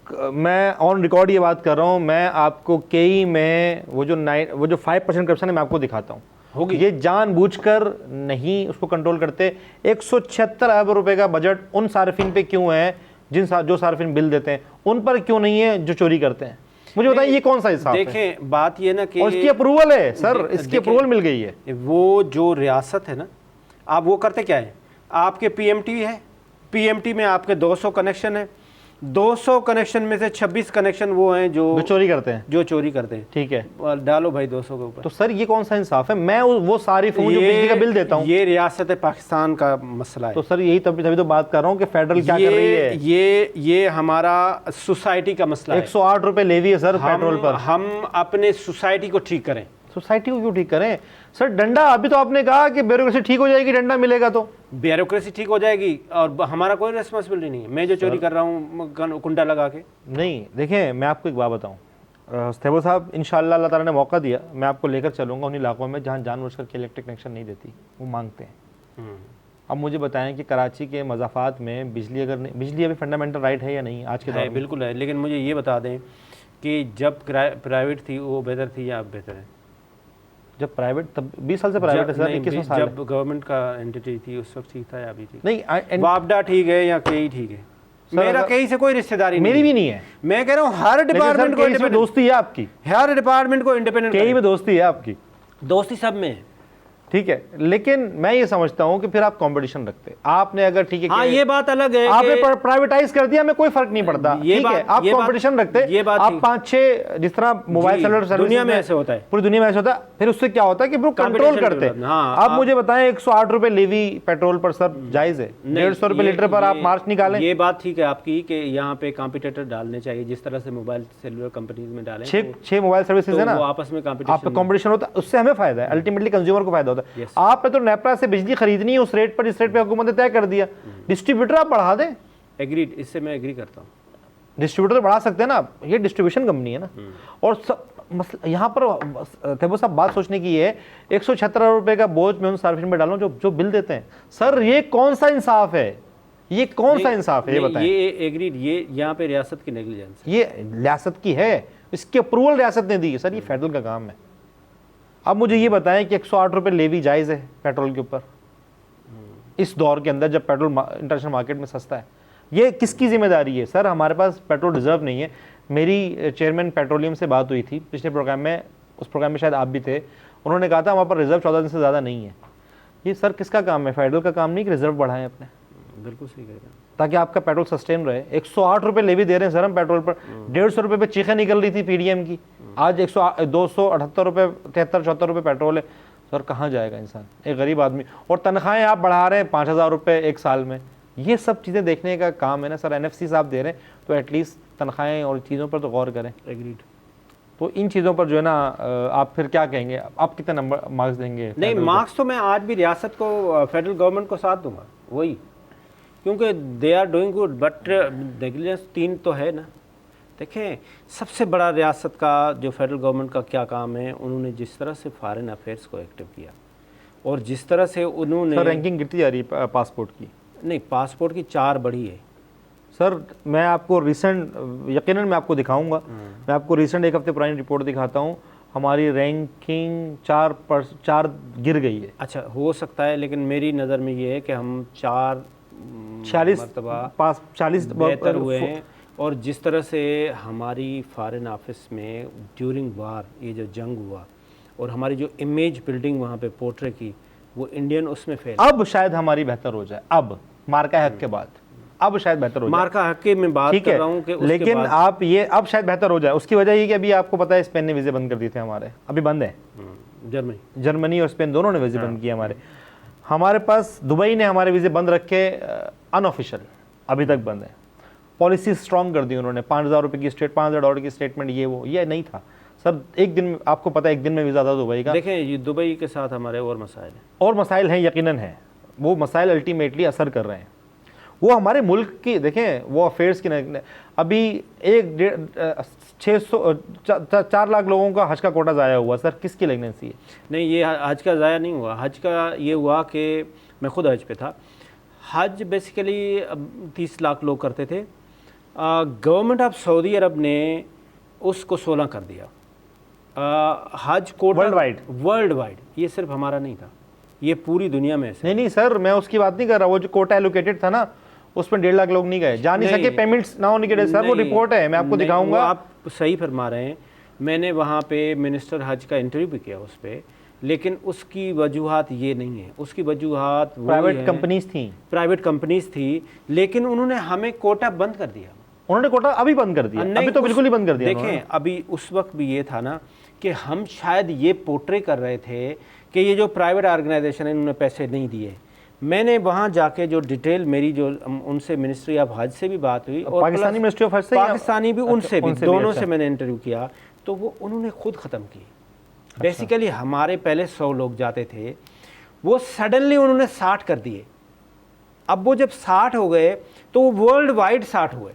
मैं ऑन रिकॉर्ड ये बात कर रहा हूँ, मैं आपको KE में वो जो 5% करप्शन है मैं आपको दिखाता हूँ, होगी। ये जानबूझकर नहीं उसको कंट्रोल करते। 176 अरब रुपए का बजट उन सार्फिन पे क्यों है जो सार्फिन बिल देते हैं, उन पर क्यों नहीं है जो चोरी करते हैं? मुझे बताइए ये कौन सा हिसाब है? देखें बात ये ना कि और इसकी अप्रूवल है सर, इसकी अप्रूवल मिल गई है। वो जो रियासत है ना, आप वो करते क्या है, आपके PMT है, PMT में आपके 200 कनेक्शन है, 200 कनेक्शन में से 26 कनेक्शन वो हैं जो चोरी करते हैं, ठीक है, डालो भाई 200 के ऊपर। तो सर ये कौन सा इंसाफ है? मैं वो सारी फोन जो बिजली का बिल देता हूँ, ये रियासत पाकिस्तान का मसला है। तो सर यही तभी तो बात कर रहा हूँ कि फेडरल क्या कर रही है। ये हमारा सोसाइटी का मसला है। 108 रुपए लेवी है सर पेट्रोल पर। हम अपने सोसाइटी को ठीक करें। सोसाइटी को क्यों ठीक करें सर? डंडा, अभी तो आपने कहा कि ब्यूरोक्रेसी ठीक हो जाएगी, डंडा मिलेगा तो ब्यूरोक्रेसी ठीक हो जाएगी और हमारा कोई रिस्पांसिबिलिटी नहीं है। मैं जो चोरी कर रहा हूँ कुंडा लगा के नहीं। देखें मैं आपको एक बात बताऊँ, स्टेबो साहब इंशाल्लाह अल्लाह ताला ने मौका दिया, मैं आपको लेकर चलूँगा उन इलाकों में जहाँ जानबूझकर के इलेक्ट्रिक कनेक्शन नहीं देती, वो मांगते हैं। अब मुझे बताएं कि कराची के मज़ाफ़ात में बिजली अभी फंडामेंटल राइट है या नहीं आज के दौर में? बिल्कुल है, लेकिन मुझे ये बता दें कि जब प्राइवेट थी वो बेहतर थी या अब बेहतर है? जब प्राइवेट, तब 20 साल से प्राइवेट है सर, 21 साल जब गवर्नमेंट का एंटिटी थी उस वक्त ठीक था या अभी ठीक? नहीं, वापडा ठीक है या KE ठीक है? मेरा KE से कोई रिश्तेदारी मेरी भी नहीं है। मैं कह रहा हूँ हर डिपार्टमेंट को दोस्ती है आपकी, हर डिपार्टमेंट को इंडिपेंडेंट KE में दोस्ती है आपकी, दोस्ती सब में है, ठीक है। लेकिन मैं ये समझता हूं कि फिर आप कंपटीशन रखते, आपने अगर ठीक है, हाँ ये बात अलग है, आपने प्राइवेटाइज कर दिया, हमें कोई फर्क नहीं पड़ता, ठीक है, आप कंपटीशन रखते, आप 5-6 जिस तरह मोबाइल सेलुलर सर्विस दुनिया में ऐसे होता है, पूरी दुनिया में ऐसे होता है, फिर उससे क्या होता है कि वो कंट्रोल करते। आप मुझे बताएं 108 रुपए लेवी पेट्रोल पर सर जायज है, 150 रुपए लीटर पर आप मार्च निकालें? ये बात ठीक है आपकी कि यहाँ पे कॉम्पिटिटर डालने चाहिए, जिस तरह से मोबाइल सेलुलर कंपनीज में डालें, 6 मोबाइल सर्विसेज है ना, आपस में आपका कंपटीशन होता है, उससे हमें फायदा है, अल्टीमेटली कंज्यूमर को फायदा होता है। आपने तो नेपरा से बिजली खरीदनी है उस रेट पर जिस रेट पे हुकूमत ने तय कर दिया, डिस्ट्रीब्यूटर आप बढ़ा दें। एग्रीड, इससे मैं एग्री करता हूँ, डिस्ट्रीब्यूटर बढ़ा सकते हैं ना, ये डिस्ट्रीब्यूशन कंपनी है ना। और यहाँ पर थे वो सब बात सोचने की है, 176 रुपए का बोझ मैं उन सार्फिन में डालूं जो बिल देते हैं। सर ये कौन सा इंसाफ है? ये कौन सा इंसाफ है ये बताएं? ये एग्रीड, ये यहाँ पे रियासत की नेग्लिजेंस, ये रियासत की है, इसकी अप्रूवल रियासत ने दी है सर, ये फेडरल का काम है। अब मुझे ये बताएं कि 108 रुपए लेवी जायज़ है पेट्रोल के ऊपर इस दौर के अंदर जब पेट्रोल इंटरनेशनल मार्केट में सस्ता है? ये किसकी जिम्मेदारी है? सर हमारे पास पेट्रोल रिजर्व नहीं है। मेरी चेयरमैन पेट्रोलियम से बात हुई थी पिछले प्रोग्राम में, उस प्रोग्राम में शायद आप भी थे, उन्होंने कहा था हमारे पास रिजर्व 14 दिन से ज़्यादा नहीं है। ये सर किसका काम है? फेडरल का काम नहीं कि रिजर्व बढ़ाएं अपने? बिल्कुल सही कह रहे हैं, ताकि आपका पेट्रोल सस्टेन रहे। 108 रुपए लेवी दे रहे हैं सर हम पेट्रोल पर, 150 रुपए पे चीखें निकल रही थी PDM की, आज 278 रुपए 73-74 रुपए पेट्रोल है। सर कहाँ जाएगा इंसान, एक गरीब आदमी? और तनख्वाहें आप बढ़ा रहे हैं 5000 रुपये एक साल में। ये सब चीज़ें देखने का काम है ना सर, NFC साहब दे रहे हैं तो एटलीस्ट तनख्वाहें और चीज़ों पर तो गौर करें। एग्रीड। तो इन चीज़ों पर जो है ना आप फिर क्या कहेंगे, आप कितने नंबर मार्क्स देंगे? नहीं, मार्क्स तो मैं आज भी रियासत को, फेडरल गवर्नमेंट को साथ दूंगा, वही, क्योंकि they are doing good, but negligence 3 तो है ना। देखें, सबसे बड़ा रियासत का जो फेडरल गवर्नमेंट का क्या काम है, उन्होंने जिस तरह से फॉरेन अफेयर्स को एक्टिव किया और जिस तरह से उन्होंने सर रैंकिंग गिरती जा रही है पासपोर्ट की। नहीं, पासपोर्ट की 4 बढ़ी है सर। मैं आपको रिसेंट, यकीनन मैं आपको दिखाऊंगा, मैं आपको रिसेंट 1 हफ्ते पुरानी रिपोर्ट दिखाता हूँ, हमारी रैंकिंग 4 गिर गई है। अच्छा, हो सकता है, लेकिन मेरी नज़र में ये है कि हम 40 मरतबा पास 40 बेहतर हुए हैं। और जिस तरह से हमारी फॉरेन ऑफिस में ड्यूरिंग वार, ये जो जंग हुआ और हमारी जो इमेज बिल्डिंग वहाँ पे पोर्ट्रे की, वो इंडियन उसमें फेल। अब शायद हमारी बेहतर हो जाए, अब मार्का हक के बाद अब शायद बेहतर हो जाए। मार्का हक के मैं बात कर रहा हूँ कि लेकिन आप ये अब शायद बेहतर हो जाए। उसकी वजह ये कि अभी आपको पता है स्पेन ने वीज़े बंद कर दिए थे हमारे, अभी बंद है। जर्मनी और स्पेन दोनों ने वीज़े बंद किए हमारे पास। दुबई ने हमारे वीज़े बंद रखे, अनऑफिशियल अभी तक बंद है। पॉलिसी स्ट्रॉन्ग कर दी उन्होंने, $5,000 की $5,000 की स्टेटमेंट, ये नहीं था सर। एक दिन, आपको पता है, एक दिन में वीज़ा था दुबई का। देखें, ये दुबई के साथ हमारे और मसाइल हैं, और मसाइल हैं, यकीनन है। वो मसाइल अल्टीमेटली असर कर रहे हैं, वो हमारे मुल्क की, देखें वो अफेयर्स की अभी 4 लाख लोगों का हज का कोटा ज़ाया हुआ सर, किसकी लेगनेंसी है? नहीं, ये हज का ज़ाया नहीं हुआ। हज का ये हुआ कि मैं खुद हज पे था। हज बेसिकली 30 लाख लोग करते थे, गवर्नमेंट ऑफ सऊदी अरब ने उसको 16 कर दिया। हज कोटा वर्ल्ड वाइड, ये सिर्फ हमारा नहीं था, ये पूरी दुनिया में ऐसे। नहीं सर, मैं उसकी बात नहीं कर रहा। वो जो कोटा एलोकेटेड था ना, उसमें 1.5 लाख लोग नहीं गए, जा नहीं सके, पेमेंट्स ना होने के। सर वो रिपोर्ट है, मैं आपको दिखाऊंगा। आप सही फरमा रहे हैं। मैंने वहाँ पे मिनिस्टर हज का इंटरव्यू भी किया उस पर, लेकिन उसकी वजूहात ये नहीं है। उसकी वजूहात प्राइवेट कंपनीज थी, लेकिन उन्होंने हमें कोटा बंद कर दिया। उन्होंने कोटा अभी बंद कर दिया, अभी तो बिल्कुल ही बंद कर दिया। देखें, अभी उस वक्त भी ये था ना कि हम शायद ये पोर्ट्रे कर रहे थे कि ये जो प्राइवेट ऑर्गेनाइजेशन है, इन्होंने पैसे नहीं दिए। मैंने वहाँ जाके जो डिटेल मेरी, जो उनसे मिनिस्ट्री ऑफ हज से भी बात हुई और पाकिस्तानी मिनिस्ट्री ऑफ हज से, पाकिस्तानी भी, उनसे भी, दोनों से मैंने इंटरव्यू किया, तो वो उन्होंने खुद ख़त्म की। बेसिकली हमारे पहले 100 लोग जाते थे, वो सडनली उन्होंने 60 कर दिए। अब वो जब 60 हो गए तो वो वर्ल्ड वाइड 60 हुए,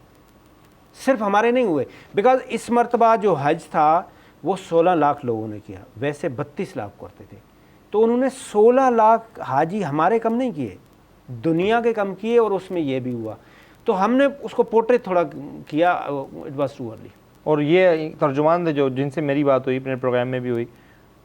सिर्फ हमारे नहीं हुए। बिकॉज इस मरतबा जो हज था वो 16 लाख लोगों ने किया, वैसे 32 लाख करते थे। तो उन्होंने 16 लाख हाजी हमारे कम नहीं किए, दुनिया के कम किए, और उसमें ये भी हुआ। तो हमने उसको पोर्ट्रे थोड़ा किया, इट वाज टू अर्ली। और ये तर्जुमान थे जो, जिनसे मेरी बात हुई, अपने प्रोग्राम में भी हुई,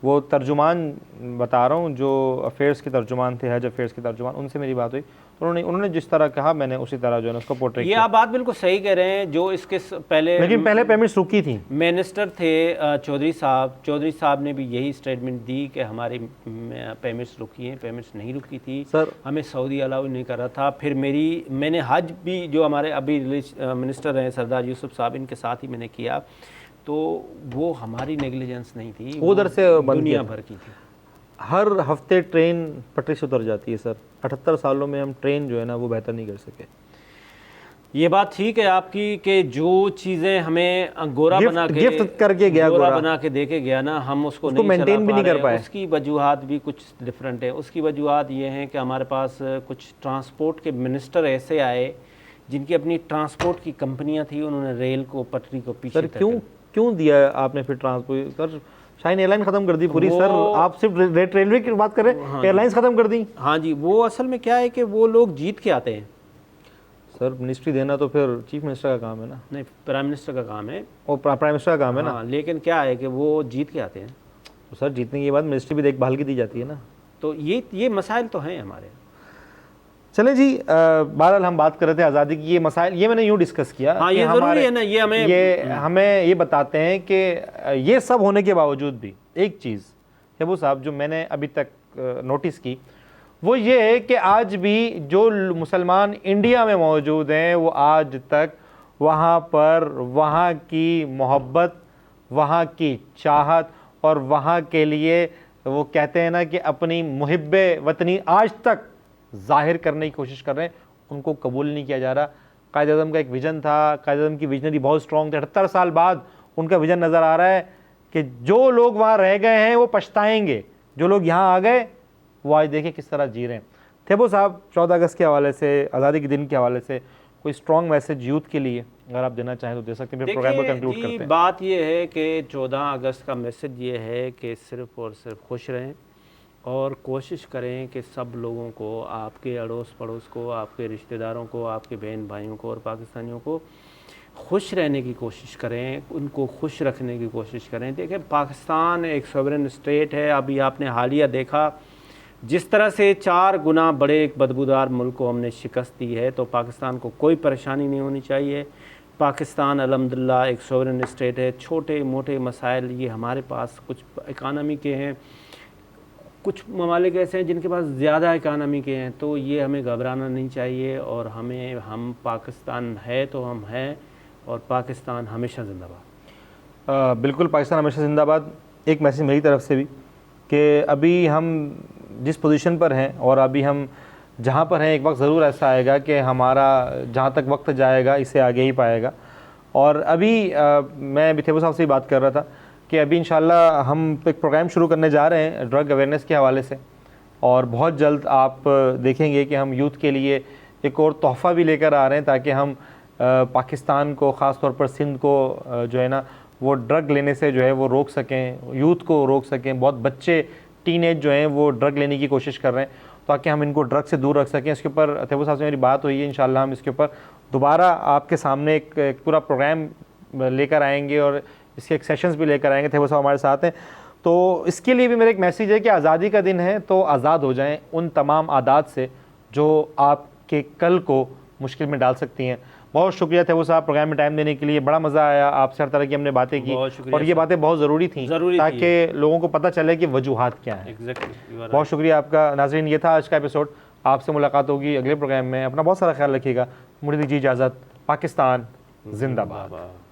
वो तर्जुमान बता रहा हूँ, जो अफेयर्स के तर्जुमान थे, हज अफेयर्स के तर्जुमान, उनसे मेरी बात हुई। उन्होंने जिस तरह कहा, मैंने उसी तरह जो है उसको पोर्ट्रेट किया। ये आप बात बिल्कुल सही कह रहे हैं। जो इसके पहले, लेकिन पहले पेमेंट्स रुकी थी। मिनिस्टर थे चौधरी साहब ने भी यही स्टेटमेंट दी कि हमारी पेमेंट्स रुकी हैं। पेमेंट्स नहीं रुकी थी सर, हमें सऊदी अलाउ नहीं कर रहा था। फिर मैंने हज भी, जो हमारे अभी मिनिस्टर हैं सरदार यूसुफ साहब, इनके साथ ही मैंने किया, तो वो हमारी नेग्लिजेंस नहीं थी, उधर से दुनिया भर की थी। हर हफ्ते ट्रेन पटरी से उतर जाती है सर। 78 सालों में हम ट्रेन जो है ना वो बेहतर नहीं कर सके। ये बात ठीक है आपकी कि जो चीज़ें हमें गोरा बना के गिफ्ट करके गया, गोरा बना के दे के गया ना, हम उसको नहीं मेंटेन भी नहीं कर पाए। उसकी वजूहात भी कुछ डिफरेंट है। उसकी वजूहात ये हैं कि हमारे पास कुछ ट्रांसपोर्ट के मिनिस्टर ऐसे आए जिनकी अपनी ट्रांसपोर्ट की कंपनियां थी, उन्होंने रेल को, पटरी को पीछे। सर क्यों दिया आपने फिर ट्रांसपोर्ट? सर शाइन एयरलाइन खत्म कर दी पूरी। सर आप सिर्फ रेलवे की बात कर रहे हैं, एयरलाइंस खत्म कर दी। हाँ जी, वो असल में क्या है कि वो लोग जीत के आते हैं। सर मिनिस्ट्री देना तो फिर चीफ मिनिस्टर का काम है ना। नहीं, प्राइम मिनिस्टर का काम है। और प्राइम मिनिस्टर का काम है ना। लेकिन क्या है कि वो जीत के आते हैं। तो सर जीतने के बाद मिनिस्ट्री भी देखभाल की दी जाती है ना। तो ये मसाइल तो हैं हमारे। चले जी, बहरहाल हम बात कर रहे थे आज़ादी की। ये मसाइल, ये मैंने यूँ डिस्कस किया। हाँ, ये ज़रूरी है ना, ये हमें ये बताते हैं कि ये सब होने के बावजूद भी एक चीज़ शहबू साहब जो मैंने अभी तक नोटिस की, वो ये है कि आज भी जो मुसलमान इंडिया में मौजूद हैं, वो आज तक वहाँ पर वहाँ की मोहब्बत, वहाँ की चाहत और वहाँ के लिए वो कहते हैं ना कि अपनी मुहिब्बे वतनी आज तक जाहिर करने की कोशिश कर रहे हैं, उनको कबूल नहीं किया जा रहा। कायद-ए-आज़म का एक विज़न था, कायद-ए-आज़म की विजनरी बहुत स्ट्रॉन्ग थे। 78 साल बाद उनका विज़न नज़र आ रहा है कि जो लोग वहाँ रह गए हैं वो पछताएंगे, जो लोग यहाँ आ गए वो आज देखें किस तरह जी रहे हैं। थेबो साहब, 14 अगस्त के हवाले से, आज़ादी के दिन के हवाले से कोई स्ट्रॉन्ग मैसेज यूथ के लिए अगर आप देना चाहें तो दे सकते हैं, फिर प्रोग्राम को कंक्लूड करते हैं। बात ये है कि 14 अगस्त का मैसेज ये है कि सिर्फ़ और सिर्फ खुश रहें और कोशिश करें कि सब लोगों को, आपके अड़ोस पड़ोस को, आपके रिश्तेदारों को, आपके बहन भाइयों को और पाकिस्तानियों को खुश रहने की कोशिश करें, उनको खुश रखने की कोशिश करें। देखें, पाकिस्तान एक सॉवरेन स्टेट है। अभी आपने हालिया देखा जिस तरह से 4 गुना बड़े एक बदबूदार मुल्क को हमने शिकस्त दी है, तो पाकिस्तान को कोई परेशानी नहीं होनी चाहिए। पाकिस्तान अल्हम्दुलिल्लाह एक सॉवरेन स्टेट है। छोटे मोटे मसाइल ये हमारे पास कुछ इकानमी के हैं, कुछ ममालिक ऐसे हैं जिनके पास ज़्यादा इकानमी के हैं, तो ये हमें घबराना नहीं चाहिए। और हम पाकिस्तान है तो हम हैं, और पाकिस्तान हमेशा जिंदाबाद। बिल्कुल, पाकिस्तान हमेशा जिंदाबाद। एक मैसेज मेरी तरफ से भी कि अभी हम जिस पोजीशन पर हैं और अभी हम जहाँ पर हैं, एक वक्त ज़रूर ऐसा आएगा कि हमारा जहाँ तक वक्त जाएगा इससे आगे ही पाएगा। और अभी मैं अभी थेबो साहब से ही बात कर रहा था कि अभी इंशाल्लाह हम एक प्रोग्राम शुरू करने जा रहे हैं ड्रग अवेयरनेस के हवाले से, और बहुत जल्द आप देखेंगे कि हम यूथ के लिए एक और तोहफ़ा भी लेकर आ रहे हैं, ताकि हम पाकिस्तान को, ख़ास तौर पर सिंध को जो है ना वो ड्रग लेने से जो है वो रोक सकें, यूथ को रोक सकें। बहुत बच्चे टीनेज जो हैं वो ड्रग लेने की कोशिश कर रहे हैं, ताकि हम इनको ड्रग से दूर रख सकें। इसके ऊपर थेबो साहब से मेरी बात हुई है, इंशाल्लाह हम इसके ऊपर दोबारा आपके सामने एक पूरा प्रोग्राम लेकर आएंगे और इसके एक सेशंस भी लेकर आएंगे। थेबो साहब हमारे साथ हैं। तो इसके लिए भी मेरा एक मैसेज है कि आज़ादी का दिन है तो आज़ाद हो जाएं उन तमाम आदात से जो आपके कल को मुश्किल में डाल सकती हैं। बहुत शुक्रिया थेबो साहब प्रोग्राम में टाइम देने के लिए। बड़ा मज़ा आया, आपसे हर तरह की हमने बातें की, और ये बातें बहुत ज़रूरी थी ताकि लोगों को पता चले कि वजूहात क्या है। बहुत शुक्रिया आपका। नाज़रीन, ये था आज का एपिसोड। आपसे मुलाकात होगी अगले प्रोग्राम में। अपना बहुत सारा ख्याल रखिएगा। मुझे दीजिए इजाज़त। पाकिस्तान जिंदाबाद।